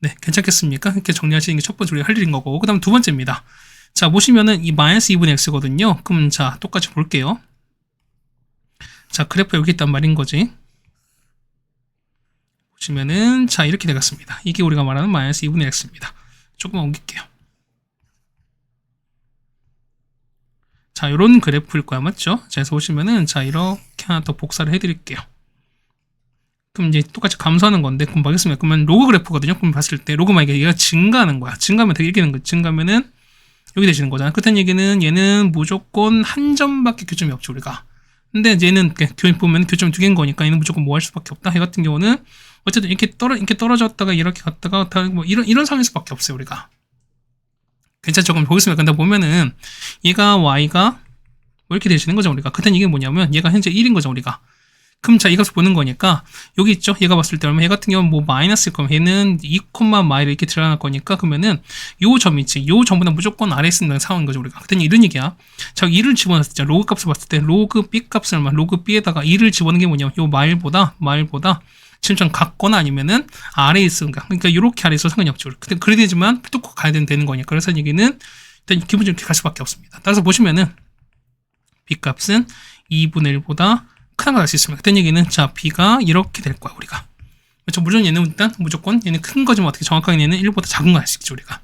S1: 네, 괜찮겠습니까? 이렇게 정리하시는 게 첫 번째 우리가 할 일인 거고 그 다음 두 번째입니다. 자 보시면은 이 마이너스 2분의 x거든요. 그럼 자 똑같이 볼게요. 자 그래프 여기 있단 말인 거지. 보시면은 자 이렇게 되겠습니다. 이게 우리가 말하는 마이너스 2분의 x입니다. 조금만 옮길게요. 자 이런 그래프일 거야. 맞죠? 자 그래서 보시면은 자 이렇게 하나 더 복사를 해드릴게요. 그럼 이제 똑같이 감소하는 건데 그럼 뭐겠습니까? 그러면 로그 그래프거든요. 그럼 봤을 때 로그 만약에 얘가 증가하는 거야. 증가하면 되게 이기는 거야. 증가하면은 여기 되시는 거잖아. 그렇다는 얘기는 얘는 무조건 한 점밖에 교점이 없죠 우리가. 근데 얘는 보면 교점이 두 개인 거니까 얘는 무조건 뭐 할 수밖에 없다. 얘 같은 경우는 어쨌든 이렇게 떨어졌다가 이렇게 갔다가 뭐 이런 상황일 수밖에 없어요 우리가. 괜찮죠? 그럼 보겠습니다. 근데 보면은 얘가 y가 뭐 이렇게 되시는 거죠 우리가. 그땐 이게 뭐냐면 얘가 현재 1인 거죠 우리가. 그럼 자 이것을 보는 거니까 여기 있죠? 얘가 봤을 때 얼마? 얘 같은 경우는 뭐 마이너스일 거면 얘는 2, 마이를 이렇게 드러날 거니까 그러면은 요 점 있지? 요 점보다 무조건 아래에 있는 상황인 거죠 우리가. 그땐 이런 얘기야. 자 2를 집어넣었을 때 로그 값을 봤을 때 로그 b 값을 얼마? 로그 b에다가 2를 집어넣는 게 뭐냐면 요 마일보다 지금 좀 같거나 아니면은 아래에 있으니까 그러니까 이렇게 아래에 있어 상관이 없죠. 근데 그래야 되지만 뚫고 가야 되는 거니까. 그래서 얘기는 일단 기본적으로 이렇게 갈 수밖에 없습니다. 따라서 보시면은 b 값은 2분의 1보다 크다는 걸 알 수 있습니다. 그때 얘기는 자 b가 이렇게 될 거야 우리가. 그렇죠? 물론 얘는 일단 무조건 얘는 큰 거지만 어떻게 정확하게 얘는 1보다 작은 걸 알 수 있죠 우리가.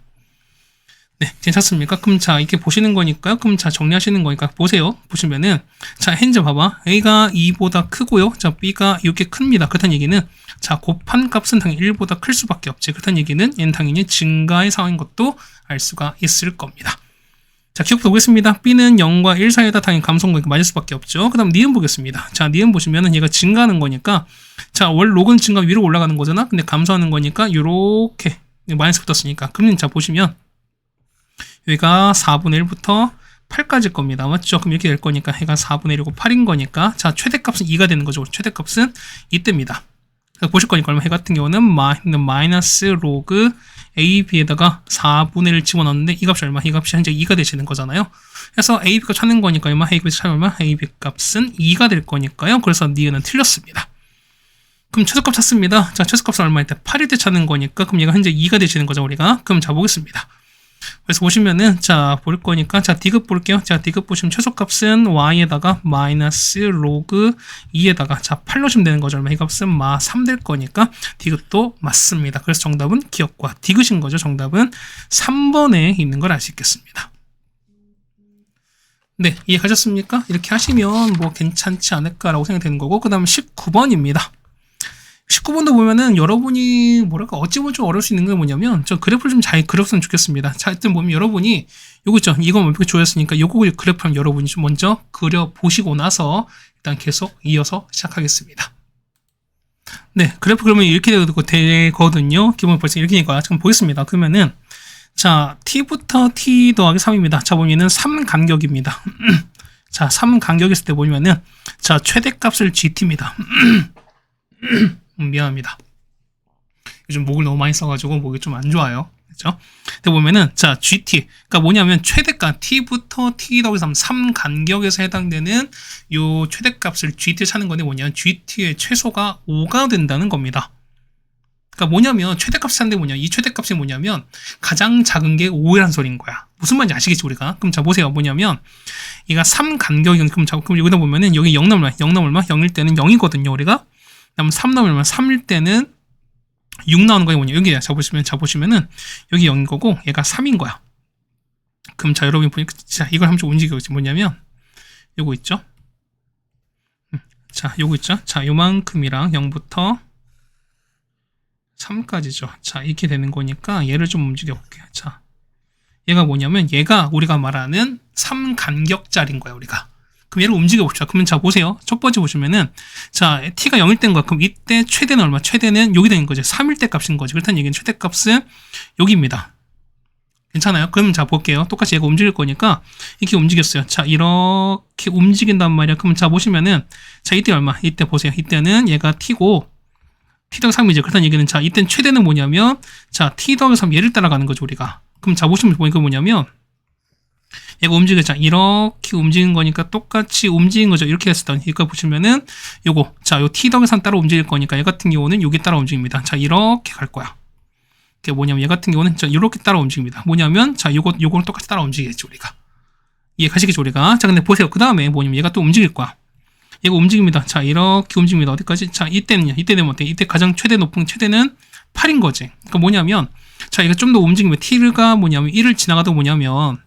S1: 네, 괜찮습니까? 그럼 자 이렇게 보시는 거니까요. 그럼 자 정리하시는 거니까 보세요. 보시면은 자 현재 봐봐 a가 2보다 크고요. 자 b가 이렇게 큽니다. 그렇다는 얘기는 자 곱한 값은 당연히 1보다 클 수밖에 없지. 그렇다는 얘기는 얘는 당연히 증가의 상황인 것도 알 수가 있을 겁니다. 자 기억부터 보겠습니다. b는 0과 1 사이에다 당연히 감소한 거니까 맞을 수밖에 없죠. 그 다음 니은 보겠습니다. 자 니은 보시면은 얘가 증가하는 거니까 자 원래 로그는 증가 위로 올라가는 거잖아. 근데 감소하는 거니까 요렇게 마이너스 붙었으니까 그러면 자 보시면 여기가 4분의 1부터 8까지 겁니다. 맞죠? 그럼 이렇게 될 거니까 얘가 4분의 1이고 8인 거니까 자 최대값은 2가 되는 거죠. 최대값은 2대입니다. 보실 거니까 얼마 해 같은 경우는 마이너스 로그 AB에다가 4분의 1 집어넣는데 이 값이 얼마? 이 값이 현재 2가 되시는 거잖아요. 그래서 AB 값 찾는 거니까 얼마? AB 값 찾으면 얼마? AB 값은 2가 될 거니까요. 그래서 니은은 틀렸습니다. 그럼 최소값 찾습니다. 자 최소값은 얼마일 때? 8일 때 찾는 거니까 그럼 얘가 현재 2가 되시는 거죠 우리가. 그럼 자 보겠습니다. 그래서 보시면은 자 볼 거니까 자 D급 볼게요. 자 D급 보시면 최소값은 y에다가 마이너스 로그 2에다가 자 8 넣으시면 되는 거죠. 얼마? 이 값은 마 3 될 거니까 D급도 맞습니다. 그래서 정답은 기억과 D급인 거죠. 정답은 3번에 있는 걸 알 수 있겠습니다. 네, 이해하셨습니까? 이렇게 하시면 뭐 괜찮지 않을까라고 생각이 되는 거고 그 다음 19번입니다. 19번도 보면은 여러분이 뭐랄까 어찌 보면 좀 어려울 수 있는 게 뭐냐면 저 그래프를 좀 잘 그렸으면 좋겠습니다. 자, 하여튼 보면 여러분이 요거 있죠. 이거 이렇게 조였으니까 요거 그래프를 여러분이 좀 먼저 그려보시고 나서 일단 계속 이어서 시작하겠습니다. 네, 그래프 그러면 이렇게 되거든요. 기본 벌써 이렇게 되니까 지금 보겠습니다. 그러면은 자, t부터 t 더하기 3입니다. 자, 보면은 3 간격입니다. 자, 3 간격했을 때 보면은 자, 최대값을 gt입니다. 미안합니다. 요즘 목을 너무 많이 써가지고 목이 좀 안 좋아요. 그렇죠? 근데 보면은 자 GT 그러니까 뭐냐면 최대값 T부터 T 더하기 3 간격에서 해당되는 요 최대값을 GT 찾는 건데 뭐냐면 GT의 최소가 5가 된다는 겁니다. 그러니까 뭐냐면 최대값 찾는데 뭐냐 이 최대값이 뭐냐면 가장 작은 게 5라는 소리인 거야. 무슨 말인지 아시겠지 우리가? 그럼 자 보세요. 뭐냐면 얘가 3 간격이 그럼 여기다 보면은 여기 0 나오면 0일 때는 0이거든요 우리가. 그다음 3 나오면 3일 때는 6 나오는 거예요. 뭐냐 여기 자 보시면은 여기 0인 거고 얘가 3인 거야. 그럼 자 여러분이 보니까 자 이걸 한번 좀 움직여보지. 뭐냐면 요거 있죠. 자 요거 있죠. 자 요만큼이랑 0부터 3까지죠. 자, 이렇게 되는 거니까 얘를 좀 움직여 볼게요. 자, 얘가 뭐냐면 얘가 우리가 말하는 3간격짜리인 거야, 우리가. 그럼 얘를 움직여 봅시다. 그러면 자, 보세요. 첫 번째 보시면은 자, t가 0일 때인 거야. 그럼 이때 최대는 얼마? 최대는 여기 되는 거죠. 3일 때 값인 거죠. 그렇다는 얘기는 최대값은 여기입니다. 괜찮아요? 그럼 자, 볼게요. 똑같이 얘가 움직일 거니까 이렇게 움직였어요. 자, 이렇게 움직인단 말이야. 그럼 자, 보시면은 자, 이때 얼마? 이때 보세요. 이때는 얘가 t고 t 더하기 3이죠. 그렇다는 얘기는 자, 이때는 최대는 뭐냐면 자, t 더하기 3 얘를 따라가는 거죠, 우리가. 그럼 자, 보시면 보니까 뭐냐면 얘가 움직여. 자, 이렇게 움직이는 거니까 똑같이 움직인 거죠. 이렇게 했을 때 이거 보시면은 요거 자, 요 t 더하기 3 따라 움직일 거니까 얘 같은 경우는 여기 따라 움직입니다. 자, 이렇게 갈 거야. 그게 뭐냐면 얘 같은 경우는 자, 이렇게 따라 움직입니다. 뭐냐면 자, 요거는 똑같이 따라 움직이겠지, 우리가. 이해 가시겠죠, 우리가. 자, 근데 보세요. 그 다음에 뭐냐면 얘가 또 움직일 거야. 얘가 움직입니다. 자, 이렇게 움직입니다. 어디까지? 자, 이때는요. 이때는 어때? 이때 가장 최대 높은 최대는 8인 거지. 그러니까 뭐냐면 자, 얘가 좀 더 움직이면 t가 뭐냐면 1을 지나가도 뭐냐면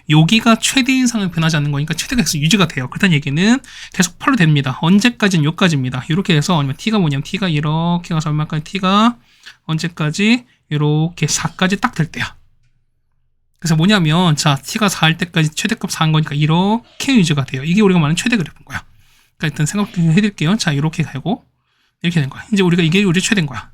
S1: 여기가 최대 인상은 변하지 않는 거니까 최대가 계속 유지가 돼요. 그렇다는 얘기는 계속 8로 됩니다. 언제까지는 여기까지입니다. 이렇게 해서 아니면 t가 뭐냐면 t가 이렇게 가서 얼마까지 t가 언제까지 이렇게 4까지 딱 될 때야. 그래서 뭐냐면 자, t가 4할 때까지 최대값 4인 거니까 이렇게 유지가 돼요. 이게 우리가 말하는 최대 그래프인 거야. 그러니까 일단 생각해드릴게요. 자, 이렇게 가고 이렇게 된 거야. 이제 우리가 이게 우리 최대인 거야.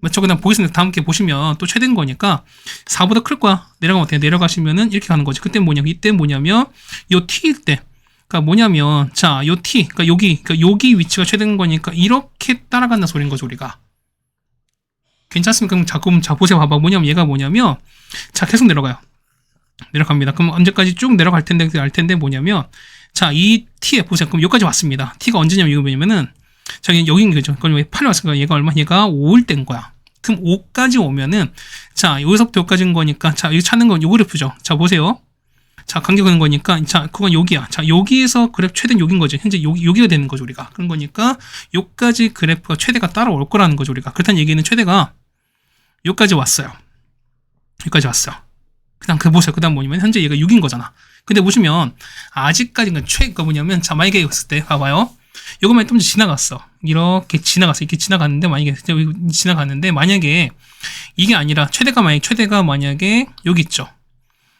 S1: 맞죠? 그냥 보겠습니다. 다음 게 보시면 또 최대인 거니까 4보다 클 거야. 내려가면 어때요? 내려가시면은 이렇게 가는 거지. 그때 뭐냐면 이때 뭐냐면 요 t일 때 그러니까 뭐냐면 자, 요 t 그러니까 여기 위치가 최대인 거니까 이렇게 따라간다는 소리인 거죠, 우리가. 괜찮습니까? 그럼 자, 보세요. 봐봐. 뭐냐면 얘가 뭐냐면 자, 계속 내려가요. 내려갑니다. 그럼 언제까지 쭉 내려갈 텐데 알 텐데 뭐냐면 자, 이 t에 보세요. 그럼 여기까지 왔습니다. t가 언제냐면 이거 뭐냐면은 자, 여기인 거죠. 그럼 8이 왔으니까 얘가 얼마? 얘가 5일 때인 거야. 그럼 5까지 오면은 자, 여기서부터 여기까지인 거니까 자, 여기 찾는 건 요 그래프죠. 자, 보세요. 자, 간격은 거니까 자, 그건 여기야. 자, 여기에서 그래프 최대는 여긴 거죠. 현재 여기가 되는 거죠, 우리가. 그런 거니까 요까지 그래프가 최대가 따라올 거라는 거죠, 우리가. 그렇다는 얘기는 최대가 여기까지 왔어요. 여기까지 왔어요. 그다음 보세요. 그다음 뭐냐면 현재 얘가 6인 거잖아. 근데 보시면 아직까지는 그러니까 뭐냐면 자, 만약에 있을 때 봐봐요. 요것만 좀 지나갔어. 이렇게 지나갔는데 만약에 이게 아니라 최대가 만약에 여기 있죠.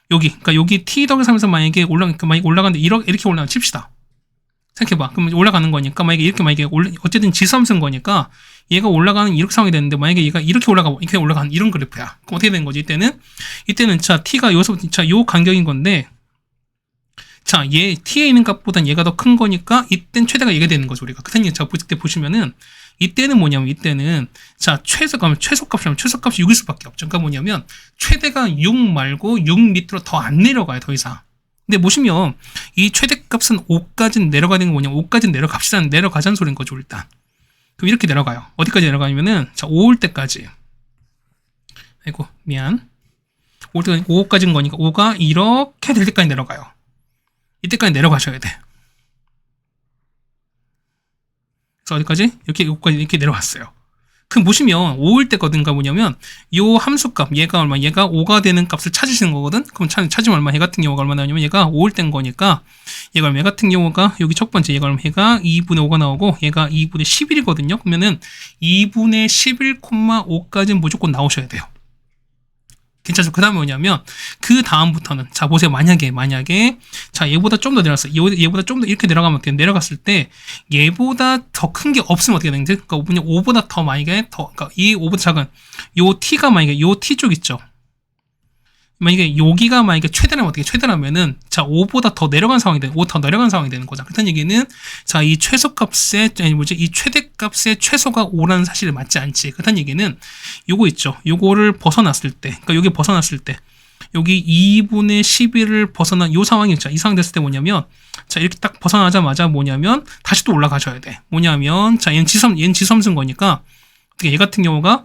S1: 그러니까 여기 t 더하기 3에서 만약에 올라가는데 이렇게 올라가 칩시다. 생각해봐. 그럼 올라가는 거니까 만약에 어쨌든 지수함수인 거니까 얘가 올라가는 이렇게 상황이 되는데 만약에 얘가 이렇게 올라가는 이런 그래프야. 그럼 어떻게 되는 거지? 이때는 자, t가 여기서부터 자, 요 간격인 건데 자, 얘 t에 있는 값보단 얘가 더 큰 거니까 이때는 최대가 얘가 되는 거죠, 우리가. 그때 자, 그때 보시면은 이때는 뭐냐면 이때는 자, 최소값이 6일 수밖에 없죠. 그러니까 뭐냐면 최대가 6 말고 6 밑으로 더 안 내려가요, 더 이상. 근데 보시면 이 최대값은 5까지 내려가는 거 뭐냐면 5까지 내려가자는 소리인 거죠, 일단. 그럼 이렇게 내려가요. 어디까지 내려가냐면은 자, 5올 때까지. 아이고, 미안. 5까지인 거니까 5가 이렇게 될 때까지 내려가요. 이때까지 내려가셔야 돼. 그래서 어디까지? 여기까지 이렇게 내려왔어요. 그럼 보시면 5일 때거든가 뭐냐면 요 함수값 얘가 얼마? 얘가 5가 되는 값을 찾으시는 거거든. 그럼 찾으면 얼마? 얘 같은 경우가 얼마 나오냐면 얘가 5일 때인 거니까 얘가 얼마? 얘 같은 경우가 여기 첫 번째 얘가 얼마? 얘가 2분의 5가 나오고 얘가 2분의 11이거든요. 그러면은 2분의 11,5까지는 무조건 나오셔야 돼요. 괜찮죠? 그 다음에 뭐냐면 그 다음부터는 자, 보세요. 만약에 자, 얘보다 좀 더 내려갔어요. 얘보다 좀 더 이렇게 내려가면 어떻게 내려갔을 때 얘보다 더 큰 게 없으면 어떻게 되는지 그러니까 5보다 더 만약에 그러니까 이 5보다 작은 요 t가 만약에 요 t 쪽 있죠. 만약에 여기가 만약에 최대라면 어떻게 최대라면은 자, 5보다 더 내려간 상황이 되는 5 더 내려간 상황이 되는 거죠. 그렇다는 얘기는 자, 이 최소값의 이 최대값의 최소가 5라는 사실이 맞지 않지. 그렇다는 얘기는 요거 있죠. 요거를 벗어났을 때 그러니까 여기 벗어났을 때 여기 2분의 11을 벗어난 요 상황이 있죠. 이 상황 됐을 때 뭐냐면 자, 이렇게 딱 벗어나자마자 뭐냐면 다시 또 올라가셔야 돼. 뭐냐면 자, 얘는 지수함수인 거니까 어떻게 얘 같은 경우가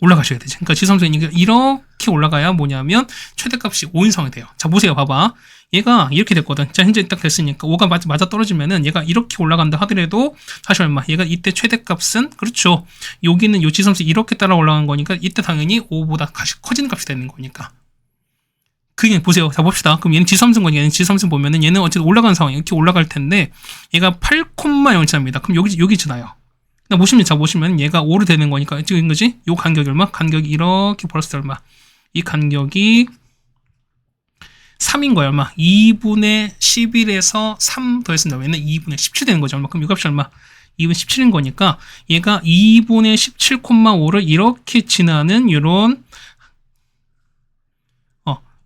S1: 올라가셔야 되지. 그러니까 지수함수니까 이렇게 올라가야 뭐냐면 최대값이 5인 상황이 돼요. 자, 보세요. 봐봐. 얘가 이렇게 됐거든. 자, 현재 딱 됐으니까 5가 맞아 떨어지면은 얘가 이렇게 올라간다 하더라도 사실 얼마? 얘가 이때 최대값은 그렇죠. 여기는 요 지수함수 이렇게 따라 올라간 거니까 이때 당연히 5보다 커지는 값이 되는 거니까. 그게 보세요. 자, 봅시다. 그럼 얘는 지수함수인 거니 얘는 지수함수 보면은 얘는 어쨌든 올라가는 상황이 이렇게 올라갈 텐데 얘가 8,0입니다. 그럼 여기 지나요. 보시면, 자, 보시면 얘가 5로 되는 거니까, 지금 거지? 요 간격이 얼마? 간격이 이렇게 벌었을 때 얼마? 이 간격이 3인 거야, 얼마? 2분의 11에서 3 더했습니다. 왜냐면 2분의 17 되는 거죠. 얼마? 그럼 이 값이 얼마? 2분의 17인 거니까, 얘가 2분의 17,5를 이렇게 지나는 요런,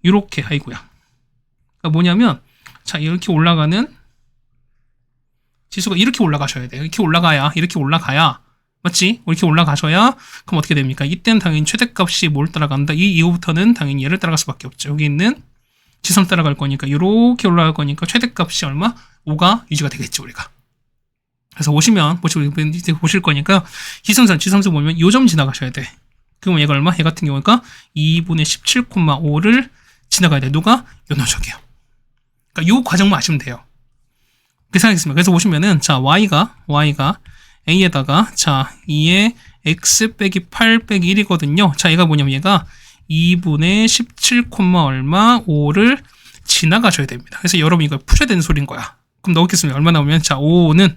S1: 요렇게, 아이고야. 그러니까 뭐냐면, 자, 이렇게 올라가는, 지수가 이렇게 올라가셔야 돼요. 이렇게 올라가야, 맞지? 이렇게 올라가셔야, 그럼 어떻게 됩니까? 이때는 당연히 최대값이 뭘 따라간다? 이 이후부터는 당연히 얘를 따라갈 수밖에 없죠. 여기 있는 지수를 따라갈 거니까, 이렇게 올라갈 거니까, 최대값이 얼마? 5가 유지가 되겠죠, 우리가. 그래서 보실 거니까, 지수함수 보면 요 점 지나가셔야 돼. 그럼 얘가 얼마? 얘 같은 경우가 2분의 17,5를 지나가야 돼. 누가? 요 녀석이에요. 그러니까 요 과정만 아시면 돼요. 그렇게 생각했습니다. 그래서 보시면은, 자, y가 a에다가, 자, 2에 x 빼기 8 빼기 1이거든요. 자, 얘가 뭐냐면 얘가 2분의 17, 얼마 5를 지나가셔야 됩니다. 그래서 여러분 이걸 푸셔야 되는 소리인 거야. 그럼 넣겠습니다. 얼마 나오면, 자, 5는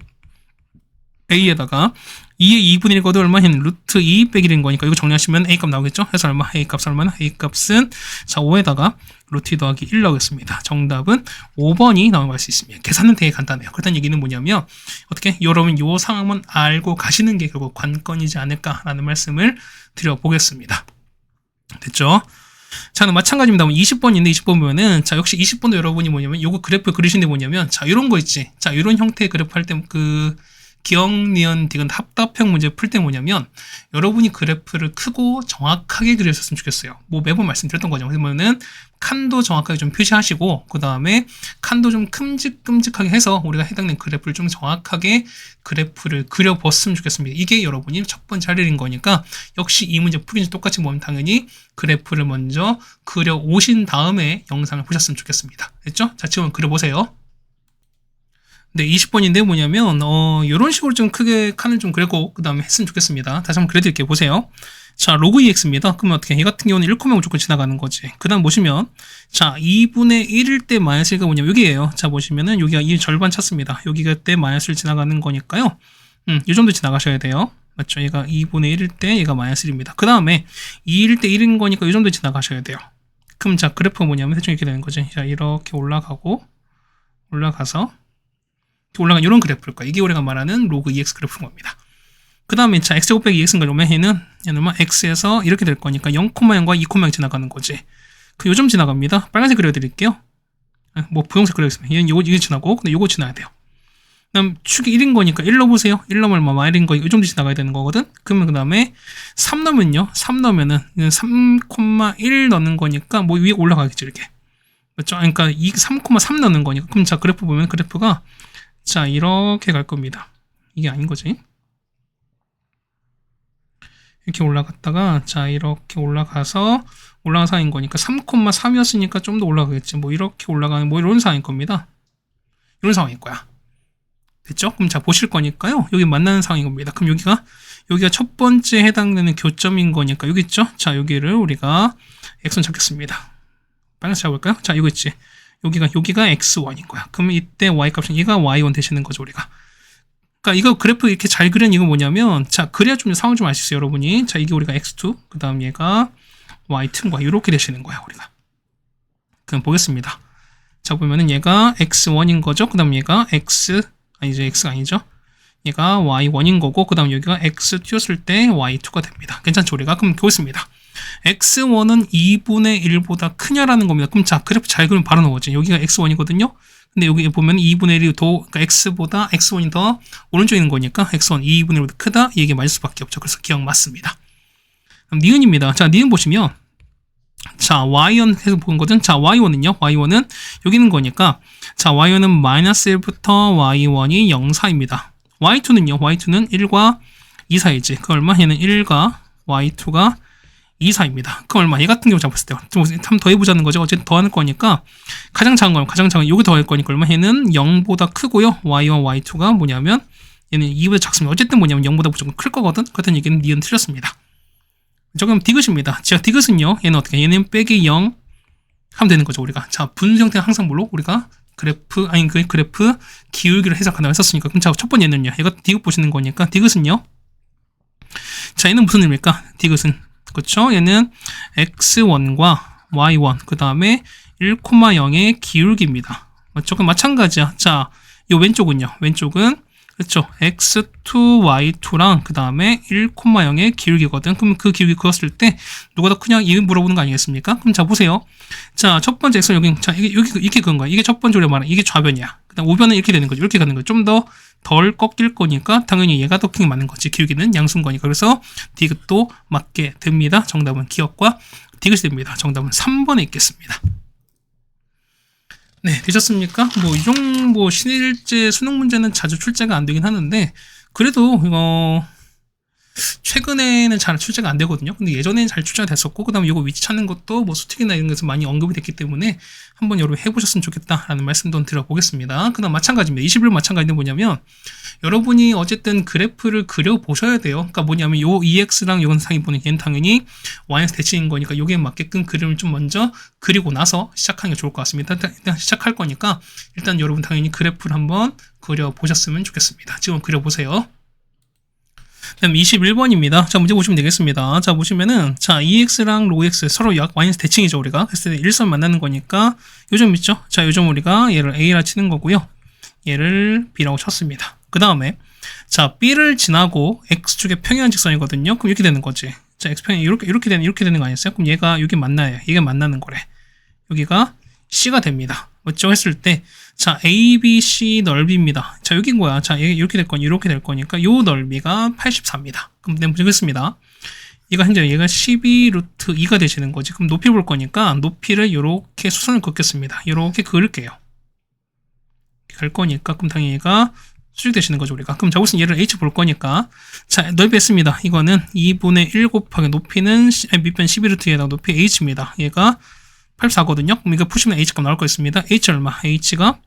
S1: a에다가 2의 2분의 1거든 얼마는 루트 2 빼기 1인 거니까 이거 정리하시면 a값 나오겠죠? 그래서 얼마? a값 얼마나? a값은, 자, 5에다가 루트 2 더하기 1 나오겠습니다. 정답은 5번이 나올 수 있습니다. 계산은 되게 간단해요. 그렇다는 얘기는 뭐냐면, 어떻게? 여러분 요 상황만 알고 가시는 게 결국 관건이지 않을까라는 말씀을 드려보겠습니다. 됐죠? 자, 마찬가지입니다. 20번인데 20번 보면은, 자, 역시 20번도 여러분이 뭐냐면, 요거 그래프 그리시는데 뭐냐면, 자, 요런 거 있지? 자, 요런 형태의 그래프 할 때 기억, 니은, 디귿 합답형 문제 풀 때 뭐냐면, 여러분이 그래프를 크고 정확하게 그리셨으면 좋겠어요. 뭐 매번 말씀드렸던 거죠. 그러면은 칸도 정확하게 좀 표시하시고, 그 다음에 칸도 좀 큼직큼직하게 해서 우리가 해당되는 그래프를 좀 정확하게 그래프를 그려봤으면 좋겠습니다. 이게 여러분이 첫 번째 할 일인 거니까, 역시 이 문제 풀기 전 똑같이 보면 당연히 그래프를 먼저 그려 오신 다음에 영상을 보셨으면 좋겠습니다. 됐죠? 자, 지금 그려보세요. 네, 20번인데 뭐냐면, 요런 식으로 좀 크게 칸을 좀 그리고, 그 다음에 했으면 좋겠습니다. 다시 한번 그려드릴게요. 보세요. 자, 로그 EX입니다. 그러면 어떻게, 얘 같은 경우는 1, 무조건 지나가는 거지. 그 다음 보시면, 자, 2분의 1일 때 마이너스 1가 뭐냐면, 여기에요. 자, 보시면은, 여기가 이 절반 찾습니다. 여기가 때 마이너스를 지나가는 거니까요. 이 정도 지나가셔야 돼요. 맞죠? 얘가 2분의 1일 때, 얘가 마이너스 1입니다. 그 다음에, 2일 때 1인 거니까 이 정도 지나가셔야 돼요. 그럼 자, 그래프가 뭐냐면, 대충 이렇게 되는 거지. 자, 이렇게 올라가서, 올라간 이런 그래프일 거야. 이게 우리가 말하는 로그 EX 그래프인 겁니다. 그 다음에 자, x제곱 빼기 EX인 걸 보면 얘는 x에서 이렇게 될 거니까 0,0과 2,0 지나가는 거지. 그 요점 지나갑니다. 빨간색 그려드릴게요. 뭐 부동색 그려야겠습니다. 얘는 이거 지나고, 근데 요거 지나야 돼요. 그다음 축이 1인 거니까 1 넣어보세요. 1 넣으면 얼마? 1인 거, 이 정도 지나가야 되는 거거든. 그러면 그 다음에 3 넣으면요. 3 넣으면은 3,1 넣는 거니까 뭐 위에 올라가겠죠, 이렇게. 맞죠? 그러니까 3,3 넣는 거니까. 그럼 자, 그래프 보면 그래프가 자, 이렇게 갈 겁니다. 이게 아닌 거지. 이렇게 올라갔다가, 자, 이렇게 올라가서, 올라간 상황인 거니까 3,3이었으니까 좀 더 올라가겠지. 뭐, 이렇게 올라가는, 뭐, 이런 상황일 겁니다. 이런 상황일 거야. 됐죠? 그럼 자, 보실 거니까요. 여기 만나는 상황인 겁니다. 그럼 여기가 첫 번째 해당되는 교점인 거니까, 여기 있죠? 자, 여기를 우리가 x선 찾겠습니다. 빨간색 잡을까요? 자, 이거 있지. 여기가 x1인 거야. 그러면 이때 y값은 얘가 y1 되시는 거죠, 우리가. 그러니까 이거 그래프 이렇게 잘 그린 이거 뭐냐면, 자, 그래야 좀 상황 좀 알 수 있어요, 여러분이. 자, 이게 우리가 x2, 그 다음 얘가 y2인 거야. 이렇게 되시는 거야, 우리가. 그럼 보겠습니다. 자, 보면은 얘가 x1인 거죠. 그 다음 얘가 x가 아니죠. 얘가 y1인 거고, 그 다음 여기가 x2였을 때 y2가 됩니다. 괜찮죠, 우리가? 그럼 보겠습니다. x1은 2분의 1보다 크냐라는 겁니다. 그럼 자, 그래프 잘 그리면 바로 나오지. 여기가 x1이거든요. 근데 여기 보면 2분의 1이 더, 그러니까 x보다 x1이 더 오른쪽에 있는 거니까 x1 2분의 1보다 크다. 이게 맞을 수밖에 없죠. 그래서 기억 맞습니다. 그럼 니은입니다. 자, 니은 보시면, 자, y1 해서 본 거든. 자, y1은요. y1은 여기 있는 거니까, 자, y1은 마이너스 1부터 y1이 0, 4입니다. y2는요. y2는 1과 2 사이지. 그 얼마? 얘는 1과 y2가 2, 4입니다. 그럼 얼마? 얘 같은 경우 잡았을 때 좀 한번 더 해보자는 거죠. 어쨌든 더하는 거니까 가장 작은 여기 더할 거니까 얼마? 얘는 0보다 크고요. y1, y2가 뭐냐면 얘는 2보다 작습니다. 어쨌든 뭐냐면 0보다 무조건 클 거거든. 그렇다는 얘기는 니은 틀렸습니다. 조금 디귿입니다. 제가 디귿은요. 얘는 어떻게? 얘는 빼기 0 하면 되는 거죠, 우리가. 자, 분수 형태는 항상 뭘로? 우리가 그래프 기울기를 해석한다고 했었으니까. 그럼 자, 첫 번째는요. 얘가 디귿 보시는 거니까 디귿은요. 자, 얘는 무슨 의미입니까? 디귿은. 그쵸? 얘는 x1과 y1, 그 다음에 1,0의 기울기입니다. 맞죠? 그럼 마찬가지야. 자, 이 왼쪽은요. 왼쪽은 그렇죠. x2, y2랑 그 다음에 1,0의 기울기거든. 그럼 그 기울기 그었을 때 누가 더 크냐? 이 물어보는 거 아니겠습니까? 그럼 자 보세요. 자, 첫 번째 x는 여기, 자 이게 여기 이렇게 그은 거야. 이게 첫 번째 우리가 말하는 이게 좌변이야. 그다음 우변은 이렇게 되는 거죠. 이렇게 가는 거죠. 좀 더 덜 꺾일 거니까 당연히 얘가 더 큰 게 맞는 거지. 기울기는 양수인 거니까. 그래서 디귿도 맞게 됩니다. 정답은 기역과 디귿이 됩니다. 정답은 3번에 있겠습니다. 네, 되셨습니까? 뭐, 이 정도, 실제 수능 문제는 자주 출제가 안 되긴 하는데, 그래도, 최근에는 잘 출제가 안 되거든요. 근데 예전에는 잘 출제가 됐었고, 그 다음에 이거 위치 찾는 것도 뭐 수특이나 이런 것에서 많이 언급이 됐기 때문에 한번 여러분 해보셨으면 좋겠다라는 말씀도 드려보겠습니다. 그 다음 마찬가지입니다. 21번 마찬가지는 뭐냐면, 여러분이 어쨌든 그래프를 그려보셔야 돼요. 그러니까 뭐냐면 요 EX랑 요 상이 보는 얘는 당연히 Y에서 대칭인 거니까 요게 맞게끔 그림을 좀 먼저 그리고 나서 시작하는 게 좋을 것 같습니다. 일단 시작할 거니까 일단 여러분 당연히 그래프를 한번 그려보셨으면 좋겠습니다. 지금 그려보세요. 다음 21번입니다. 자, 문제 보시면 되겠습니다. 자, 보시면은, 자, EX랑 로X 서로 약 Y에서 대칭이죠, 우리가. 그래서 일선 만나는 거니까, 요점 있죠? 자, 요점 우리가 얘를 A라 치는 거고요. 얘를 B라고 쳤습니다. 그 다음에, 자, B를 지나고 X축의 평행한 직선이거든요. 그럼 이렇게 되는 거지. 자, X평행, 이렇게 되는 거 아니었어요? 그럼 얘가, 여기 만나요. 이게 만나는 거래. 여기가 C가 됩니다. 뭐죠? 했을 때, 자, ABC 넓이입니다. 자, 여긴 뭐야? 자, 이렇게 될 거니, 이렇게 될 거니까, 요 넓이가 84입니다. 그럼 네, 되겠습니다. 얘가 현재 얘가 12루트 2가 되시는 거지. 그럼 높이 볼 거니까, 높이를 요렇게 수선을 긋겠습니다. 요렇게 그을게요. 갈 거니까, 그럼 당연히 얘가 수직되시는 거죠, 우리가. 그럼 자, 우선 얘를 H 볼 거니까, 자, 넓이 했습니다. 이거는 2분의 1 곱하기 높이는, 밑변 12루트에다가 높이 H입니다. 얘가 84거든요. 그럼 이거 푸시면 H가 나올 거 있습니다. H 얼마? H가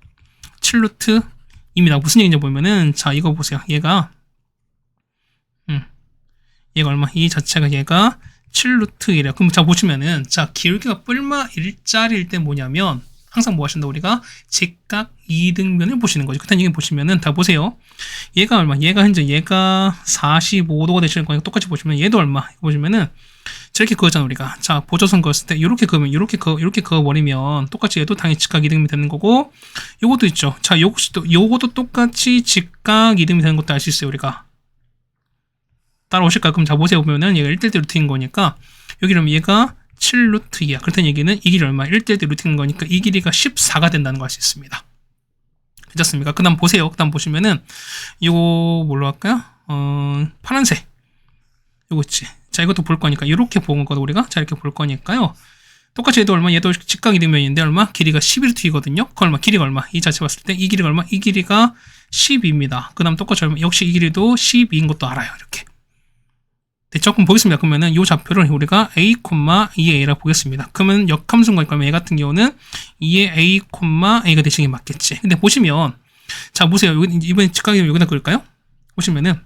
S1: 7루트입니다. 무슨 얘기냐 보면은, 자, 이거 보세요. 얘가 얼마? 이 자체가 얘가 7루트1이에요. 그럼 자, 보시면은, 자, 기울기가 뿔마 일자리일 때 뭐냐면, 항상 뭐 하신다? 우리가 직각 이등변을 보시는 거죠. 그렇다는 얘기 보시면은, 다 보세요. 얘가 얼마? 얘가 현재 얘가 45도가 되시는 거니까 똑같이 보시면, 얘도 얼마? 보시면은, 저렇게 그었잖아, 우리가. 자, 보조선 그었을 때, 요렇게 그으면, 요렇게 그어버리면, 똑같이 얘도 당연히 직각 이등변이 되는 거고, 요것도 있죠. 자, 요것도 똑같이 직각 이등변이 되는 것도 알 수 있어요, 우리가. 따라오실까요? 그럼 자, 보세요. 보면은, 얘가 1대1 루트인 거니까, 여기 그럼 얘가 7루트2야. 그렇다는 얘기는 이 길이 얼마? 1대1 루트인 거니까, 이 길이가 14가 된다는 걸 알 수 있습니다. 괜찮습니까? 그 다음 보세요. 그 다음 보시면은, 요거, 뭘로 할까요? 파란색. 요거 있지. 자, 이것도 볼 거니까, 이렇게 본 거거든, 우리가. 자, 이렇게 볼 거니까요. 똑같이 얘도 얼마? 얘도 직각 이등변인데 얼마? 길이가 11루트이거든요. 그 얼마? 길이가 얼마? 이 자체 봤을 때 이 길이가 얼마? 이 길이가 12입니다. 그 다음 똑같이 얼마? 역시 이 길이도 12인 것도 알아요. 이렇게. 됐죠? 그럼 보겠습니다. 그러면은 이 좌표를 우리가 A, 2A라고 보겠습니다. 그러면 역함수인 거니까 얘 같은 경우는 2의 A, A가 대칭이 맞겠지. 근데 보시면, 자, 보세요. 이번에 직각이 여기다 그을까요? 보시면은,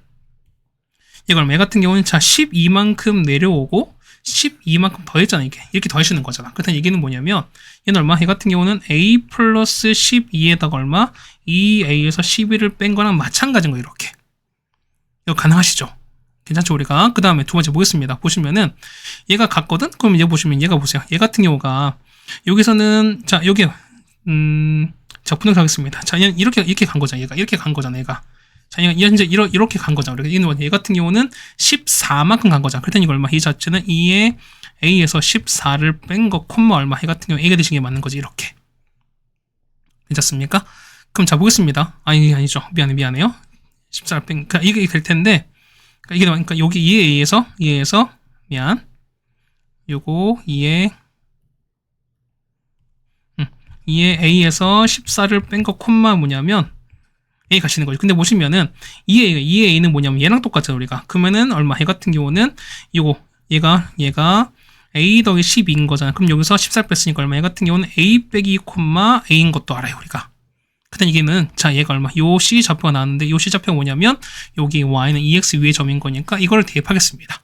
S1: 얘가 얼마? 얘 같은 경우는 자, 12만큼 내려오고 12만큼 더했잖아. 이렇게 더해주는 거잖아. 그렇다는 얘기는 뭐냐면 얘는 얼마? 얘 같은 경우는 A 플러스 12에다가 얼마? 2A에서 12를 뺀 거랑 마찬가지인 거예요. 이렇게. 이거 가능하시죠? 괜찮죠? 우리가. 그 다음에 두 번째 보겠습니다. 보시면은 얘가 같거든? 그럼 얘 보시면 얘가 보세요. 얘 같은 경우가 여기서는 자, 여기 자, 분석하겠습니다. 자, 얘는 이렇게 간 거잖아. 얘가 이렇게 간 거잖아. 얘가. 자, 현재 이렇게 간 거잖아. 그러니까 얘 같은 경우는 14만큼 간 거잖아. 그랬더니 이거 얼마? 이 자체는 2의 A에서 14를 뺀 거, 콤마 얼마? 얘 같은 경우 A가 되신 게 맞는 거지. 이렇게. 괜찮습니까? 그럼 자, 보겠습니다. 아니죠. 미안해요. 14를 뺀, 그러니까 이게 될 텐데, 그러니까 여기 2의 A에서, 요거 2의 A에서 14를 뺀 거, 콤마 뭐냐면, A 가시는 거죠. 근데 보시면은 2A는 뭐냐면 얘랑 똑같잖아, 우리가. 그러면은 얼마? 얘 같은 경우는 얘가 A 더하기 12인 거잖아. 그럼 여기서 14 뺐으니까 얼마? 얘 같은 경우는 A 빼기 콤마 A인 것도 알아요, 우리가. 그다음 이게는 자, 얘가 얼마? 요 C 좌표가 나왔는데 요 C 좌표가 뭐냐면 여기 Y는 EX 위의 점인 거니까 이거를 대입하겠습니다.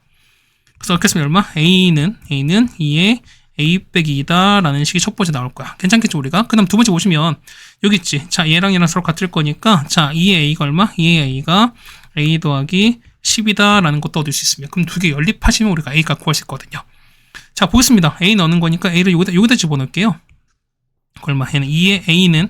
S1: 그래서 이렇게 했으면 얼마? A는 2의 A 빼기 2다 라는 식이 첫 번째 나올 거야. 괜찮겠죠, 우리가? 그 다음 두 번째 보시면 여기 있지. 자, 얘랑 서로 같을 거니까 자, 2의 A가 얼마? 2의 A가 A 더하기 10이다라는 것도 얻을 수 있습니다. 그럼 두 개 연립하시면 우리가 A 값 구할 수 있거든요. 자, 보겠습니다. A 넣는 거니까 A를 여기다 집어넣을게요. 얼마? 얘는 2의 A는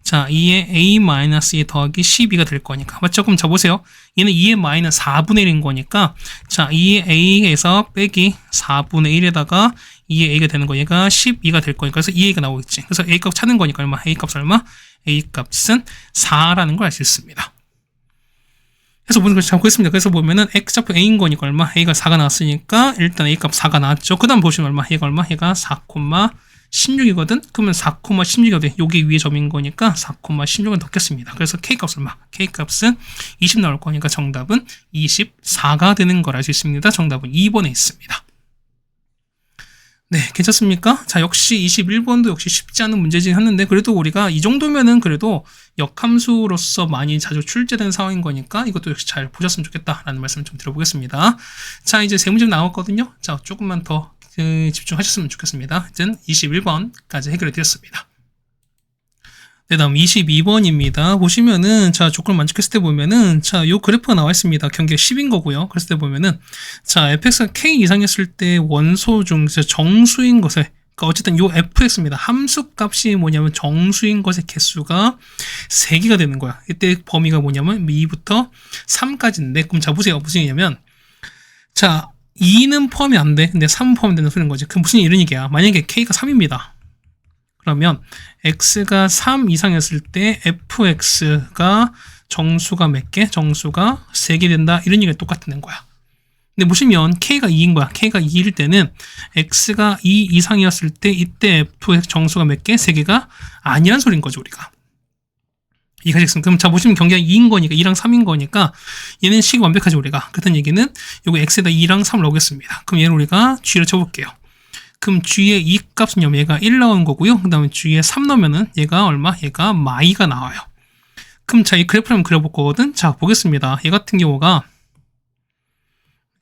S1: 자, 2의 A-2 더하기 12가 될 거니까. 맞죠? 그럼 자, 보세요. 얘는 2의 마이는 4분의 1인 거니까 자, 2의 A에서 빼기 4분의 1에다가 2의 A가 되는 거. 얘가 12가 될 거니까. 그래서 2A가 나오겠지. 그래서 A 값 찾는 거니까 얼마? A 값 얼마? A 값은 4라는 걸 알 수 있습니다. 그래서 보는 걸 잡고 있습니다. 그래서 보면은 X좌표 A인 거니까 얼마? A가 4가 나왔으니까 일단 A 값 4가 나왔죠. 그 다음 보시면 얼마? 얘가 얼마? 얘가 4,16이거든? 그러면 4,16이거든. 여기 위에 점인 거니까 4,16을 넣겠습니다. 그래서 K 값 얼마? K 값은 20 나올 거니까 정답은 24가 되는 걸 알 수 있습니다. 정답은 2번에 있습니다. 네, 괜찮습니까? 자, 역시 21번도 역시 쉽지 않은 문제긴 했는데 그래도 우리가 이 정도면은 그래도 역함수로서 많이 자주 출제된 상황인 거니까 이것도 역시 잘 보셨으면 좋겠다라는 말씀을 좀 드려보겠습니다. 자, 이제 세 문제 나왔거든요. 자, 조금만 더 집중하셨으면 좋겠습니다. 하여튼 21번까지 해결해 드렸습니다. 네, 다음 22번입니다. 보시면은, 자, 조건을 만족했을 때 보면은, 자, 요 그래프가 나와 있습니다. 경계가 10인 거고요. 그랬을 때 보면은, 자, fx가 k 이상이었을 때 원소 중 정수인 것에, 그러니까 어쨌든 요 fx입니다. 함수 값이 뭐냐면 정수인 것의 개수가 3개가 되는 거야. 이때 범위가 뭐냐면 2부터 3까지인데, 그럼 자, 보세요. 무슨 얘기냐면, 자, 2는 포함이 안 돼. 근데 3은 포함된다는 소리인 거지. 그럼 무슨 이런 얘기야. 만약에 k가 3입니다. 그러면 x가 3 이상이었을 때 fx가 정수가 몇 개? 정수가 3개 된다. 이런 얘기가 똑같은 거야. 근데 보시면 k가 2인 거야. k가 2일 때는 x가 2 이상이었을 때 이때 fx 정수가 몇 개? 3개가 아니란 소리인 거죠, 우리가. 이해가시겠습니까? 그럼 자, 보시면 경계가 2인 거니까 2랑 3인 거니까 얘는 식이 완벽하죠, 우리가. 그렇다는 얘기는 요거 x에다 2랑 3을 넣겠습니다. 그럼 얘는 우리가 g를 쳐볼게요. 그럼 g의 2 값은요, 얘가 1 나오는 거고요. 그 다음에 g의 3 넣으면은 얘가 얼마? 얘가 마이가 나와요. 그럼 자, 이 그래프를 한번 그려볼 거거든. 자, 보겠습니다. 얘 같은 경우가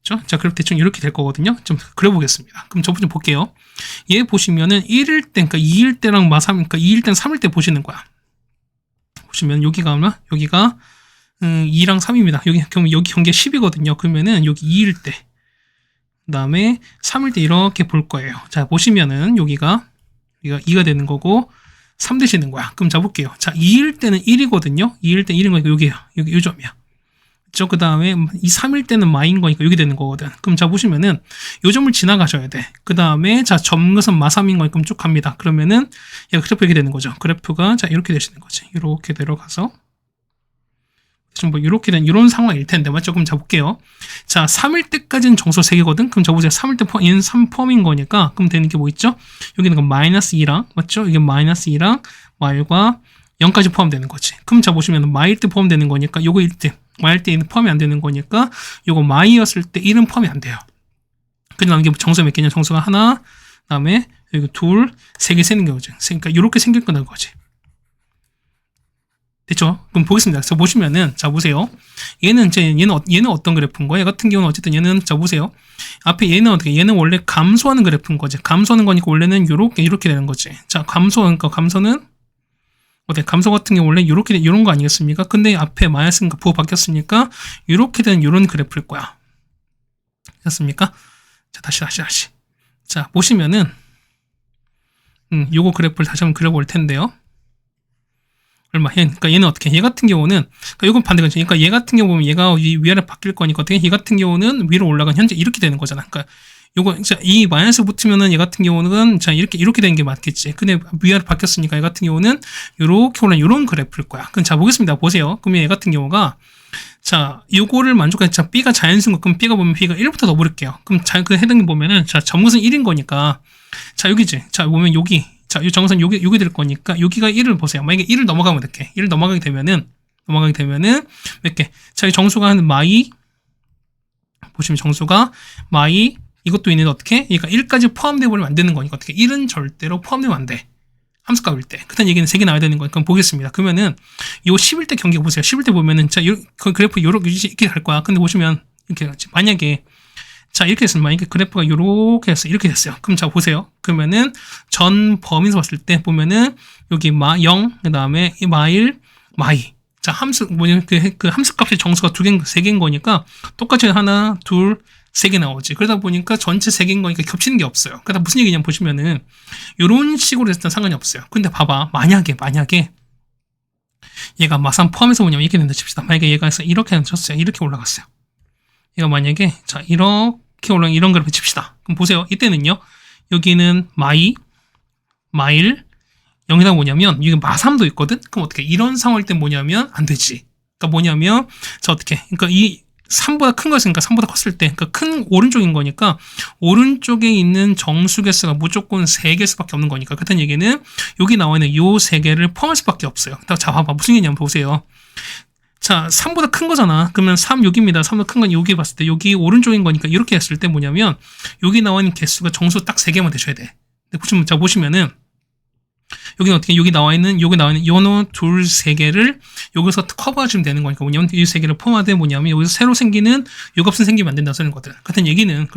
S1: 그렇죠? 자, 그래프 대충 이렇게 될 거거든요. 좀 그려보겠습니다. 그럼 저부터 좀 볼게요. 얘 보시면은 1일 때, 그러니까 2일 때랑 마3, 그러니까 2일 때랑 3일 때 보시는 거야. 보시면 여기가 얼마? 여기가 2랑 3입니다. 여기 경계 10이거든요. 그러면은 여기 2일 때, 그 다음에 3일 때 이렇게 볼 거예요. 자, 보시면은 여기가 2가 되는 거고 3 되시는 거야. 그럼 자, 볼게요. 자, 2일 때는 1이거든요. 2일 때 1인 거니까 여기에요. 여기 이 점이야. 그렇죠? 그 다음에 이 3일 때는 마인 거니까 여기 되는 거거든. 그럼 자, 보시면은 요 점을 지나가셔야 돼. 그 다음에 자, 점것은 마3인 거니까 쭉 갑니다. 그러면은 얘가 그래프 이렇게 되는 거죠. 그래프가 자, 이렇게 되시는 거지. 이렇게 내려가서 좀 뭐 이렇게 된 이런 상황일 텐데, 맞죠? 그럼 자, 볼게요. 자, 3일 때까지는 정수 3개거든. 그럼 자, 보세요. 3일 때 포함, 얘는 3 포함인 거니까 그럼 되는 게 뭐 있죠? 여기는 건 마이너스 2랑, 맞죠? 이게 마이너스 2랑 마일과 0까지 포함되는 거지. 그럼 자, 보시면 마일 때 포함되는 거니까 요거 1때, 마일 때 포함이 안 되는 거니까 요거 마이였을 때 1은 포함이 안 돼요. 그냥 이게 정수 몇 개냐? 정수가 하나, 그다음에 여기 둘, 3개 세는 거죠. 그러니까 이렇게 생길 거는 거지. 됐죠? 그럼 보겠습니다. 자, 보시면은, 자, 보세요. 얘는 어떤 그래프인 거야? 얘 같은 경우는 어쨌든 얘는, 자, 보세요. 앞에 얘는 어떻게, 얘는 원래 감소하는 그래프인 거지. 감소하는 거니까 원래는 이렇게 되는 거지. 자, 감소는, 어때? 감소 같은 경우 원래 이런 거 아니겠습니까? 근데 앞에 마이너스가 부호 바뀌었으니까, 이렇게 되는 이런 그래프일 거야. 됐습니까? 자, 다시. 자, 보시면은, 요거 그래프를 다시 한번 그려볼 텐데요. 얼마? 그러니까 얘는 어떻게? 얘 같은 경우는, 그러니까 이건 반대가, 그러니까 얘 같은 경우 보면 얘가 위아래 바뀔 거니까 어떻게? 얘 같은 경우는 위로 올라간 현재 이렇게 되는 거잖아. 그러니까 요거, 자, 이 마이너스 붙으면은 얘 같은 경우는, 자, 이렇게 되는 게 맞겠지. 근데 위아래 바뀌었으니까 얘 같은 경우는 요렇게 올라간 요런 그래프일 거야. 그럼 자, 보겠습니다. 보세요. 그러면 얘 같은 경우가, 자, 요거를 만족해. 자, B가 자연수인 그럼 B가 보면 B가 1부터 넣어버릴게요. 그럼 자, 그 해당이 보면은, 자, 점것은 1인 거니까, 자, 여기지. 자, 보면 여기. 자, 이 정선 요게 될 거니까 여기가 1을 보세요. 만약에 1을 넘어가면 이렇게 1을 넘어가게 되면은 몇 개? 자, 이 정수가 한 마이, 보시면 정수가 마이, 이것도 있는데 어떻게? 얘가 1까지 포함되어 버리면 안 되는 거니까 어떻게? 1은 절대로 포함되면 안 돼. 함수값일 때. 그딴 얘기는 3개 나와야 되는 거니까 그럼 보겠습니다. 그러면은 요 10일 때 경기 보세요. 10일 때 보면은 자, 그 그래프 이렇게 갈 거야. 근데 보시면 이렇게 만약에 자, 이렇게 됐으면 만약에 그래프가 이렇게 됐어요. 그럼 자, 보세요. 그러면은 전 범위에서 봤을 때 보면은 여기 0, 그 다음에 마이. 자, 함수, 뭐냐, 그 함수 값의 정수가 세 개인 거니까 똑같이 하나, 둘, 세 개 나오지. 그러다 보니까 전체 세 개인 거니까 겹치는 게 없어요. 그러다 무슨 얘기냐면 보시면은, 이런 식으로 했을 땐 상관이 없어요. 근데 봐봐. 만약에, 얘가 마삼 포함해서 뭐냐면 이렇게 된다 칩시다. 만약에 얘가 해서 이렇게 쳤어요. 이렇게 올라갔어요. 얘가 만약에, 자, 이렇게 올라간 이런 그래프 칩시다. 그럼 보세요. 이때는요, 여기는 마일, 여기다 뭐냐면, 여기 마삼도 있거든? 그럼 어떻게, 이런 상황일 땐 뭐냐면, 안 되지. 그러니까 뭐냐면, 자, 어떻게, 그러니까 이 3보다 큰 거였으니까 3보다 컸을 때, 그러니까 큰 오른쪽인 거니까, 오른쪽에 있는 정수 개수가 무조건 3개수밖에 없는 거니까, 그렇다는 얘기는, 여기 나와 있는 요 3개를 포함할 수밖에 없어요. 자, 봐봐. 무슨 얘기냐면 보세요. 자, 3보다 큰 거잖아. 그러면 3 여기입니다. 3보다 큰 건 여기 봤을 때, 여기 오른쪽인 거니까, 이렇게 했을 때 뭐냐면, 여기 나와 있는 개수가 정수 딱 3개만 되셔야 돼. 근데 자, 보시면은, 여기는 어떻게, 여기 나와 있는 요노 둘, 세 개를 여기서 커버하시면 되는 거니까 뭐냐면 이 세 개를 포함하되 뭐냐면 여기서 새로 생기는 요 값은 생기면 안 된다는 소리인 거든. 그렇다는 얘기는,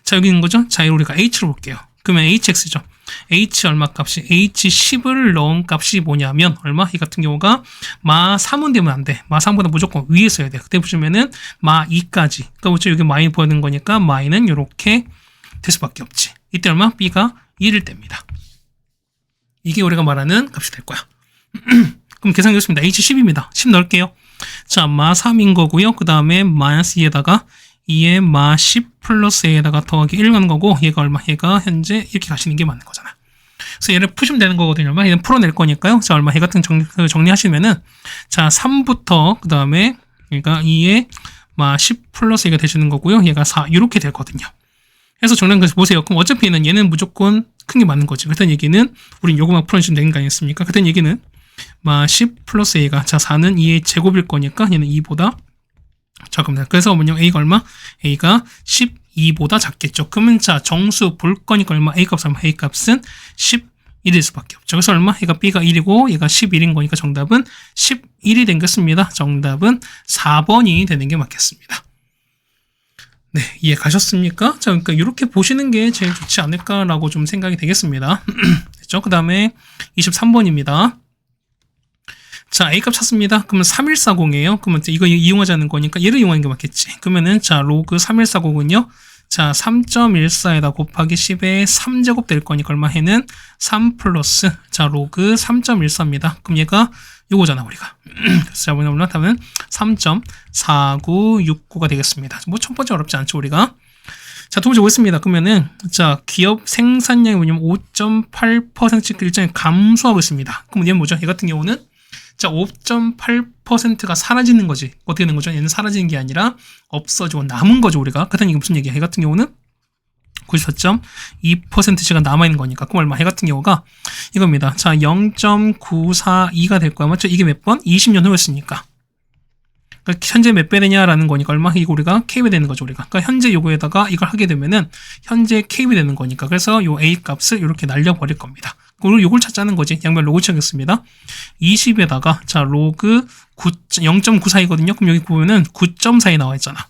S1: 자, 여기 있는 거죠? 자, 우리가 H를 볼게요. 그러면 HX죠. H 얼마 값이, H10을 넣은 값이 뭐냐면, 얼마? 이 같은 경우가 마 3은 되면 안 돼. 마 3보다 무조건 위에 써야 돼. 그때 보시면은 마 2까지. 그러니까 뭐죠? 여기 마이 보이는 거니까 마이는 요렇게 될 수밖에 없지. 이때 얼마? B가 1일 때입니다. 이게 우리가 말하는 값이 될 거야. 그럼 계산하겠습니다. H10입니다. 10 넣을게요. 자, 마 3인 거고요. 그 다음에 마이너스 2에다가 2에 마 10 플러스 A에다가 더하기 1 가는 거고, 얘가 얼마? 얘가 현재 이렇게 가시는 게 맞는 거잖아. 그래서 얘를 푸시면 되는 거거든요. 얼마? 얘는 풀어낼 거니까요. 자, 얼마? 얘 같은 정리하시면은, 자, 3부터 그 다음에 그러니까 2에 마 10 플러스 A가 되시는 거고요. 얘가 4 이렇게 되거든요. 그래서 정리한 거 보세요. 그럼 어차피 얘는 무조건 큰 게 맞는 거지. 그렇다는 얘기는 우린 요거만 풀어주시면 되는 거 아니겠습니까? 그렇다는 얘기는 마 10 플러스 A가, 자, 4는 2의 제곱일 거니까 얘는 2보다 작습니다. 그래서 뭐냐면 A가 얼마? A가 12보다 작겠죠. 그러면 자, 정수 볼 거니까 얼마? A 값은 얼마? A 값은 11일 수밖에 없죠. 그래서 얼마? 얘가 B가 1이고 얘가 11인 거니까 정답은 11이 되겠습니다. 정답은 4번이 되는 게 맞겠습니다. 네, 이해 가셨습니까? 자, 그러니까 이렇게 보시는 게 제일 좋지 않을까라고 좀 생각이 되겠습니다. 됐죠? 그 다음에 23번입니다. 자, A값 찾습니다. 그러면 3140이에요. 그러면 이거 이용하자는 거니까 얘를 이용하는 게 맞겠지. 그러면은 자, 로그 3140은요. 자, 3.14에다 곱하기 10의 3제곱 될 거니까 얼마 해는 3 플러스 자, 로그 3.14입니다. 그럼 얘가 요거잖아, 우리가. 그래서 자, 뭐냐면 답은 3.4969가 되겠습니다. 뭐 첫 번째 어렵지 않죠, 우리가. 자, 두 번째 보겠습니다. 그러면은 자, 기업 생산량이 뭐냐면 5.8% 일정히 감소하고 있습니다. 그럼 얘는 뭐죠? 얘 같은 경우는 자, 5.8%가 사라지는 거지. 어떻게 되는 거죠? 얘는 사라지는 게 아니라 없어지고 남은 거죠, 우리가. 그렇다는 이게 무슨 얘기야? 얘 같은 경우는 94.2%가 남아있는 거니까. 그럼 얼마? 얘 같은 경우가 이겁니다. 자, 0.942가 될 거야. 맞죠? 이게 몇 번? 20년 후였으니까. 그러니까 현재 몇 배 되냐라는 거니까 얼마? 이거 우리가 K배 되는 거죠, 우리가. 그러니까 현재 요거에다가 이걸 하게 되면은 현재 K배 되는 거니까. 그래서 요 A 값을 이렇게 날려버릴 겁니다. 그리고 요걸 찾자는 거지. 양변 로그 치겠습니다. 20에다가 자, 로그 0.94이거든요. 그럼 여기 보면은 9.4이 나와 있잖아.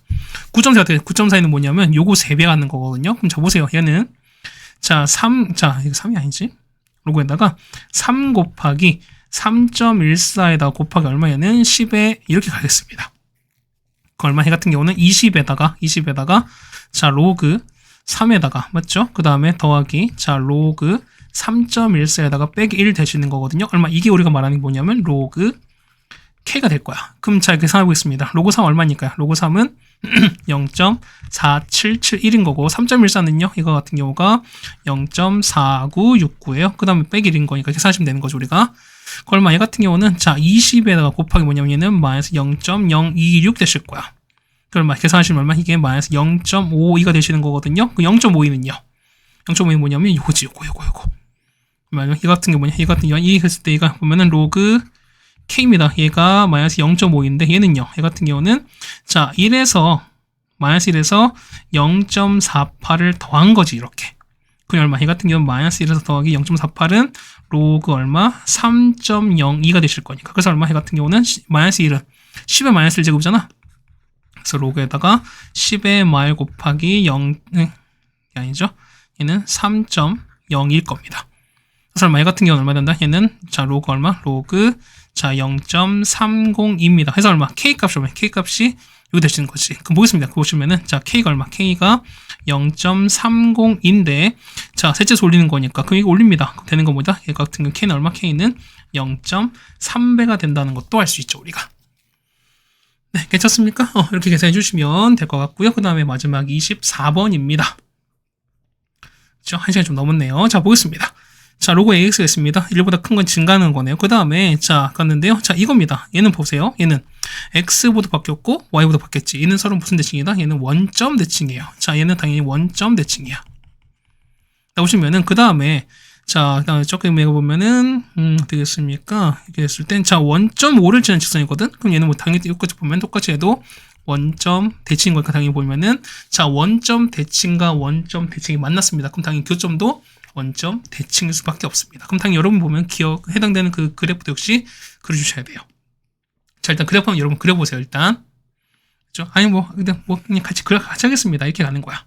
S1: 9.4가 돼. 9.4는 뭐냐면 요거 3배 하는 거거든요. 그럼 자, 보세요. 얘는 자, 3, 자, 이거 3이 아니지? 로그에다가 3 곱하기 3.14에다가 곱하기 얼마? 얘는 10에 이렇게 가겠습니다. 그 얼마? 해 같은 경우는 20에다가 자, 로그 3에다가 맞죠? 그 다음에 더하기 자, 로그 3.14에다가 빼기 1 되시는 거거든요. 얼마? 이게 우리가 말하는 게 뭐냐면 로그 K가 될 거야. 그럼 자, 계산하고 있습니다. 로그 3 얼마니까요? 로그 3은 0.4771인 거고 3.14는요. 이거 같은 경우가 0.4969예요. 그 다음에 빼기 1인 거니까 계산하시면 되는 거죠, 우리가. 그 얼마? 얘 같은 경우는 자, 20에다가 곱하기 뭐냐면 얘는 마이너스 0.026 되실 거야. 그 얼마? 계산하시면 얼마? 이게 마이너스 0.52가 되시는 거거든요. 그 0.52는요. 0.52는 뭐냐면 요거지, 요거. 이 같은 게 뭐냐? 이 같은 경우 이 했을 때 얘가 보면은 로그 K입니다. 얘가 마이너스 0.5인데 얘는요. 얘 같은 경우는 자, 1에서 마이너스 1에서 0.48을 더한 거지, 이렇게. 그럼 얼마? 얘 같은 경우는 마이너스 1에서 더하기 0.48은 로그 얼마? 3.02가 되실 거니까. 그래서 얼마? 얘 같은 경우는 마이너스 1은 10의 마이너스 1제곱이잖아. 그래서 로그에다가 10의 마일 곱하기 0, 아니죠? 얘는 3.0일 겁니다. 그래서 얼마? 얘 같은 경우는 얼마 된다? 얘는 자, 로그 얼마? 로그 자, 0.302입니다. 해서 얼마? K값이 얼마? K값이 여기 되시는 거지. 그럼 보겠습니다. 보시면은, 자, K가 얼마? K가 0.30인데, 자, 셋째수 올리는 거니까. 그럼 이거 올립니다. 되는 겁니다. 얘 같은 경우 K는 얼마? K는 0.3배가 된다는 것도 알 수 있죠, 우리가. 네, 괜찮습니까? 이렇게 계산해 주시면 될 것 같고요. 그 다음에 마지막 24번입니다. 그렇죠? 1시간 좀 넘었네요. 자, 보겠습니다. 자, 로그 AX가 있습니다. 1보다 큰 건 증가하는 거네요. 그 다음에, 자, 갔는데요. 자, 이겁니다. 얘는 보세요. 얘는 X보다 바뀌었고, Y보다 바뀌었지. 얘는 서로 무슨 대칭이다? 얘는 원점 대칭이에요. 자, 얘는 당연히 원점 대칭이야. 자, 보시면은, 그 다음에, 자, 조금 해보면은, 되겠습니까? 이렇게 됐을 땐, 자, 원점 5를 지는 직선이거든? 그럼 얘는 뭐 당연히 똑같이 보면, 똑같이 해도 원점 대칭인 거니까 당연히 보면은, 자, 원점 대칭과 원점 대칭이 만났습니다. 그럼 당연히 교점도 원점 대칭일 수밖에 없습니다. 그럼 당연히 여러분 보면 해당되는 그 그래프도 역시 그려주셔야 돼요. 자, 일단 그래프 한번 여러분 그려보세요, 일단. 그죠? 아니, 그냥 같이 하겠습니다. 이렇게 가는 거야.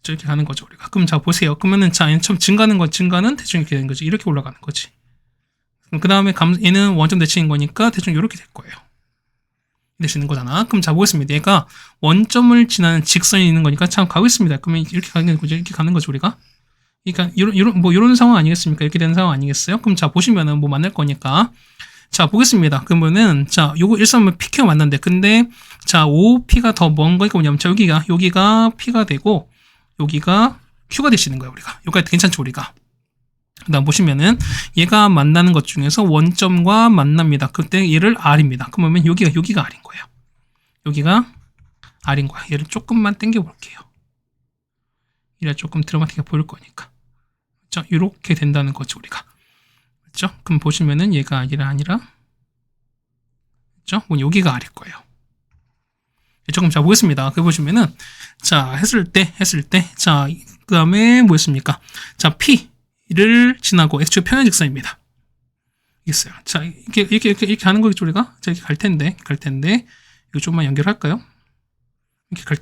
S1: 이렇게 가는 거죠, 우리가. 그럼 자, 보세요. 그러면은, 자, 얘는 처음 증가는 대충 이렇게 되는 거지. 이렇게 올라가는 거지. 그 다음에 얘는 원점 대칭인 거니까 대충 이렇게 될 거예요. 되시는 거잖아. 그럼 자, 보겠습니다. 얘가 원점을 지나는 직선이 있는 거니까 참 가고 있습니다. 그러면 이렇게 가는 거죠. 이렇게 가는 거죠, 우리가. 그러니까, 이런 상황 아니겠습니까? 이렇게 되는 상황 아니겠어요? 그럼 자, 보시면은 뭐 만날 거니까. 자, 보겠습니다. 그러면은, 자, 요거 일선은 P가 만난대. 근데, 자, OP가 더 먼 거니까 뭐냐면, 자, 여기가 P가 되고, 여기가 Q가 되시는 거예요, 우리가. 여기가 괜찮죠, 우리가. 그 다음 보시면은, 얘가 만나는 것 중에서 원점과 만납니다. 그때 얘를 R입니다. 그러면 여기가 R인 거예요. 여기가 R인 거야. 얘를 조금만 당겨 볼게요. 이래 조금 드라마틱하게 보일 거니까. 그렇죠? 이렇게 된다는 거죠, 우리가. 그렇죠? 그럼 보시면은 얘가 아니라, 그렇죠? 뭐 여기가 R일 거예요. 조금 자 보겠습니다. 그 보시면은, 자, 했을 때, 자, 그 다음에 뭐였습니까? 자, P를 지나고 X축 평행직선입니다. 있어요. 자, 이렇게 하는 거겠죠, 우리가? 자, 이렇게 갈 텐데, 이거 좀만 연결할까요? 이렇게 갈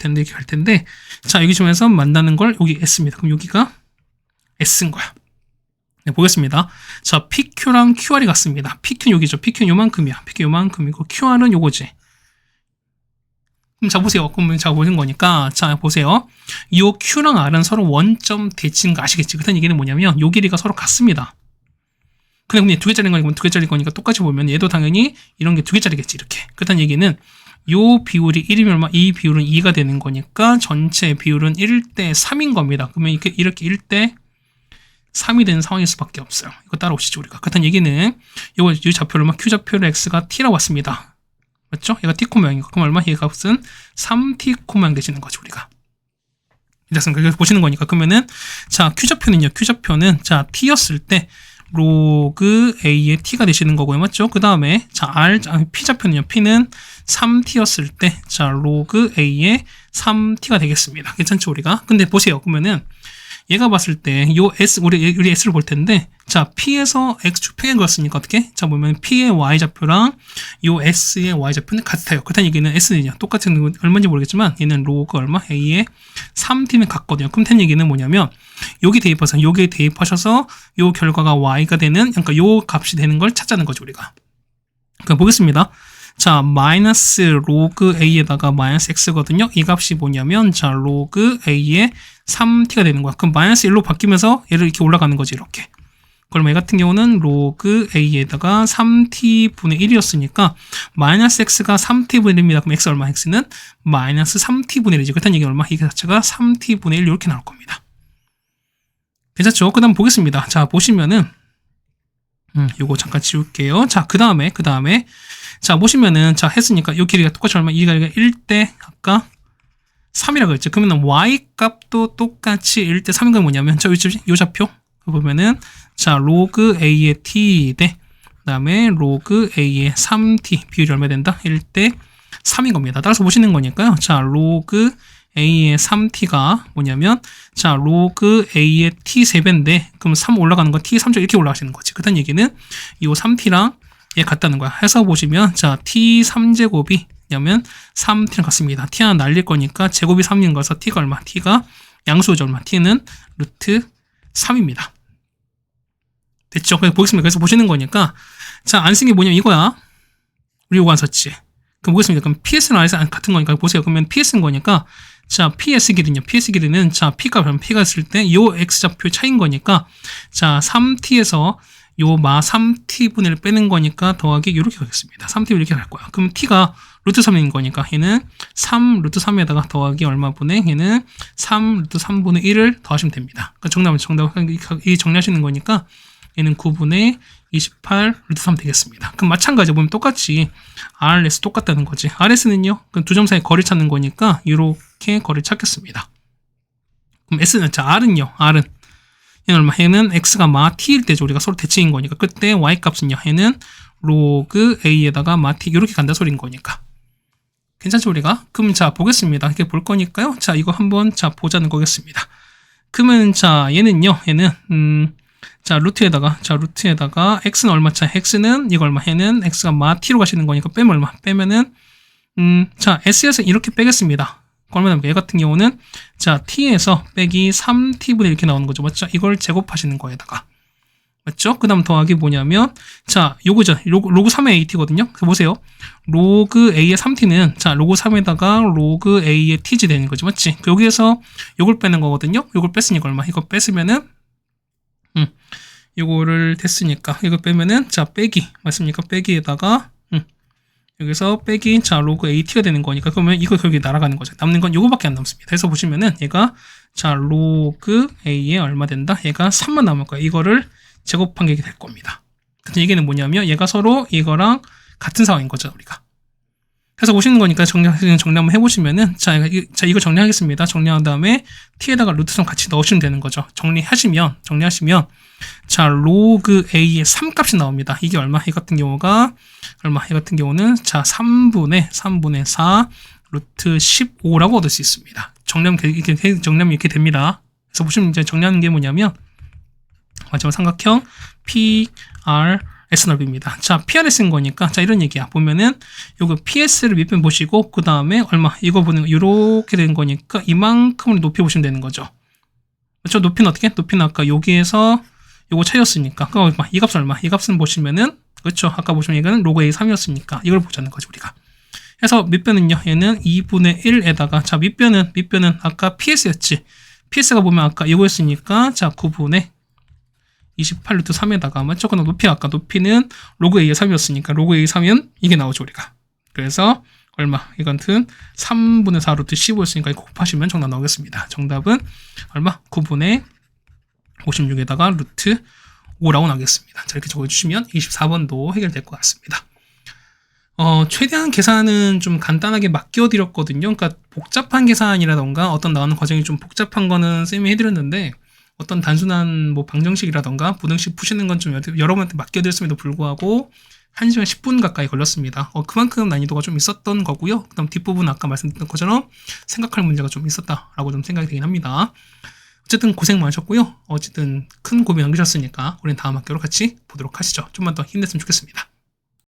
S1: 텐데, 자, 여기 중에서 만나는 걸 여기 S입니다. 그럼 여기가 S인 거야. 네, 보겠습니다. 자, PQ랑 QR이 같습니다. PQ는 여기죠. PQ는 요만큼이야. PQ 요만큼이고, QR은 요거지. 그럼 자, 보세요. 그러면 자, 보는 거니까, 자, 보세요. 요 Q랑 R은 서로 원점 대칭인 거 아시겠지? 그렇다는 얘기는 뭐냐면, 요 길이가 서로 같습니다. 그냥 두 개짜리인 거니까 두 개짜리인 거니까 똑같이 보면 얘도 당연히 이런 게 두 개짜리겠지, 이렇게. 그렇다는 얘기는, 요 비율이 1이면 얼마? 이 비율은 2가 되는 거니까 전체 비율은 1대 3인 겁니다. 그러면 이렇게 1대 3이 되는 상황일 수밖에 없어요. 이거 따라오시죠, 우리가. 그렇다는 얘기는 이 좌표를 얼마? Q 좌표를 X가 T라고 왔습니다. 맞죠? 얘가 T 모양이고, 그럼 얼마? 얘가 값은 3T 모양 되시는 거죠, 우리가. 이랬습니다. 그래서 보시는 거니까. 그러면은, 자, Q좌표는요, 자, T였을 때, 로그 A의 T가 되시는 거고요. 맞죠? 그 다음에, 자, P좌표는요, P는 3T였을 때, 자, 로그 A의 3T가 되겠습니다. 괜찮죠, 우리가? 근데 보세요. 그러면은, 얘가 봤을 때, 요 S, 우리 S를 볼 텐데, 자, P에서 X축 평행 그었으니까 어떻게? 자, 보면 P의 Y좌표랑 요 S의 Y좌표는 같아요. 그렇다는 얘기는 S는요, 똑같은 건 얼마인지 모르겠지만, 얘는 로그 얼마? A의 3T는 같거든요. 그럼 된 얘기는 뭐냐면, 여기에 대입하셔서, 요 결과가 Y가 되는, 그러니까 요 값이 되는 걸 찾자는 거죠, 우리가. 그럼 보겠습니다. 자, 마이너스 로그 A에다가 마이너스 X거든요. 이 값이 뭐냐면, 자, 로그 A의 3T가 되는 거야. 그럼 마이너스 1로 바뀌면서 얘를 이렇게 올라가는 거지, 이렇게. 그럼 얘 같은 경우는 로그 A에다가 3T분의 1이었으니까 마이너스 X가 3T분의 1입니다. 그럼 X 얼마? X는 마이너스 3T분의 1이지. 그렇다는 얘기는 얼마? 이게 자체가 3T분의 1 이렇게 나올 겁니다. 괜찮죠? 그 다음 보겠습니다. 자, 보시면은 요거 잠깐 지울게요. 자, 그 다음에 자, 보시면은 자, 했으니까 요 길이가 똑같이 얼마? 이 길이가 1대 아까 3이라고 했죠. 그러면 y 값도 똑같이 1대 3인 건 뭐냐면 요 좌표 보면은 자, 로그 a의 t 대 그다음에 로그 a의 3t 비율이 얼마 된다? 1대 3인 겁니다. 따라서 보시는 거니까요. 자, 로그 a의 3t가 뭐냐면 자, 로그 a의 t 3배인데 그럼 3 올라가는 건 t 3조 이렇게 올라가시는 거지. 그렇다는 얘기는 이 3t랑 얘 같다는 거야. 해서 보시면 자, t 3제곱이 냐면 3t랑 같습니다. t 하나 날릴 거니까 제곱이 3인 거서 t가 얼마? t가 양수죠, 얼마? t는 루트 3입니다. 됐죠? 보겠습니다. 그래서 보시는 거니까 자, 안 쓴 게 뭐냐면 이거야. 우리 요거 안 썼지. 그럼 보겠습니다. 그럼 PS랑 RS 같은 거니까 보세요. 그러면 PS인 거니까 자, PS 길이는요. PS 길이는 자, P가 그럼 P가 있을 때 요 X좌표 차인 거니까 자, 3T에서 요 마 3T분의 1 빼는 거니까 더하기 이렇게 가겠습니다. 3T 이렇게 갈 거야. 그럼 T가 루트 3인 거니까 얘는 3 루트 3에다가 더하기 얼마분의 얘는 3 루트 3분의 1을 더하시면 됩니다. 그러니까 정답 이 정리하시는 거니까 얘는 9분의 28 루트 3 되겠습니다. 그럼 마찬가지로 보면 똑같이 RS 똑같다는 거지. RS는요, 그럼 두 점 사이 거리 찾는 거니까 이렇게 거리 찾겠습니다. 그럼 S는, 자, R은요, R은 얘는 얼마? 얘는 X가 마 T일 때죠. 우리가 서로 대칭인 거니까. 그때 Y 값은요, 얘는 로그 A에다가 마 T 이렇게 간다 소리인 거니까. 괜찮죠, 우리가? 그럼 자, 보겠습니다. 이렇게 볼 거니까요. 자, 이거 한번 자, 보자는 거겠습니다. 그러면 자, 얘는요, 얘는 자, 루트에다가 x는 얼마 차? x는 이거 얼마? 얘는 x가 마 t로 가시는 거니까 빼면 얼마? 빼면은 자, s에서 이렇게 빼겠습니다. 그러면 얘 같은 경우는 자, t에서 빼기 3t분의 이렇게 나오는 거죠. 맞죠? 이걸 제곱하시는 거에다가. 맞죠? 그 다음 더하기 뭐냐면 자, 요거죠. 로그 3의 at거든요. 보세요. 로그 a의 3t는 자, 로그 3에다가 로그 a의 t지 되는 거죠. 맞지? 여기에서 요걸 빼는 거거든요. 요걸 뺐으니까 얼마? 이거 뺐으면은 요거를 됐으니까 이거 빼면은 자, 빼기 맞습니까? 빼기에다가 여기서 빼기 자, 로그 at가 되는 거니까 그러면 이거 여기 날아가는 거죠. 남는 건 요거밖에 안 남습니다. 그래서 보시면은 얘가 자, 로그 a에 얼마 된다? 얘가 3만 남을 거예요. 이거를 제곱한 게 될 겁니다. 근데 얘기는 뭐냐면 얘가 서로 이거랑 같은 상황인 거죠, 우리가. 그래서 보시는 거니까 정리 한번 해보시면은 자, 이거 정리하겠습니다. 정리한 다음에 t에다가 루트 3 같이 넣으시면 되는 거죠. 정리하시면 자, 로그 a의 3 값이 나옵니다. 이게 얼마? 이 같은 경우가 얼마? 이 같은 경우는 자, 3분의 4 루트 15라고 얻을 수 있습니다. 정리하면 이렇게 됩니다. 그래서 보시면 이제 정리하는 게 뭐냐면 마지막 삼각형 PRS 넓이입니다. 자, PRS인 거니까 자, 이런 얘기야. 보면은 요거 PS를 밑변 보시고 그 다음에 얼마? 이거 보는 거 이렇게 된 거니까 이만큼을 높이 보시면 되는 거죠. 그렇죠? 높이는 어떻게? 높이는 아까 여기에서 요거 차이였으니까 그럼 얼마? 이 값은 얼마? 이 값은 보시면은 그렇죠? 아까 보시면 이거는 로그 A 3이었으니까 이걸 보자는 거죠, 우리가. 그래서 밑변은요, 얘는 2분의 1에다가 자, 밑변은 아까 PS였지. PS가 보면 아까 이거였으니까 자, 9분의 28 루트 3에다가 맞죠? 그럼 아까 높이는 로그 A의 3이었으니까 로그 A 3이면 이게 나오죠, 우리가. 그래서 얼마? 이건 3분의 4 루트 15였으니까 이거 곱하시면 정답 나오겠습니다. 정답은 얼마? 9분의 56에다가 루트 5라고 나오겠습니다. 자, 이렇게 적어주시면 24번도 해결될 것 같습니다. 최대한 계산은 좀 간단하게 맡겨드렸거든요. 그러니까 복잡한 계산이라던가 어떤 나오는 과정이 좀 복잡한 거는 쌤이 해드렸는데 어떤 단순한 뭐 방정식이라던가 부등식 푸시는 건 좀 여러분한테 맡겨드렸음에도 불구하고 1시간 10분 가까이 걸렸습니다. 그만큼 난이도가 좀 있었던 거고요. 그 다음 뒷부분 아까 말씀드렸던 것처럼 생각할 문제가 좀 있었다라고 좀 생각이 되긴 합니다. 어쨌든 고생 많으셨고요. 어쨌든 큰 고민 남기셨으니까 우리는 다음 학교로 같이 보도록 하시죠. 좀만 더 힘냈으면 좋겠습니다.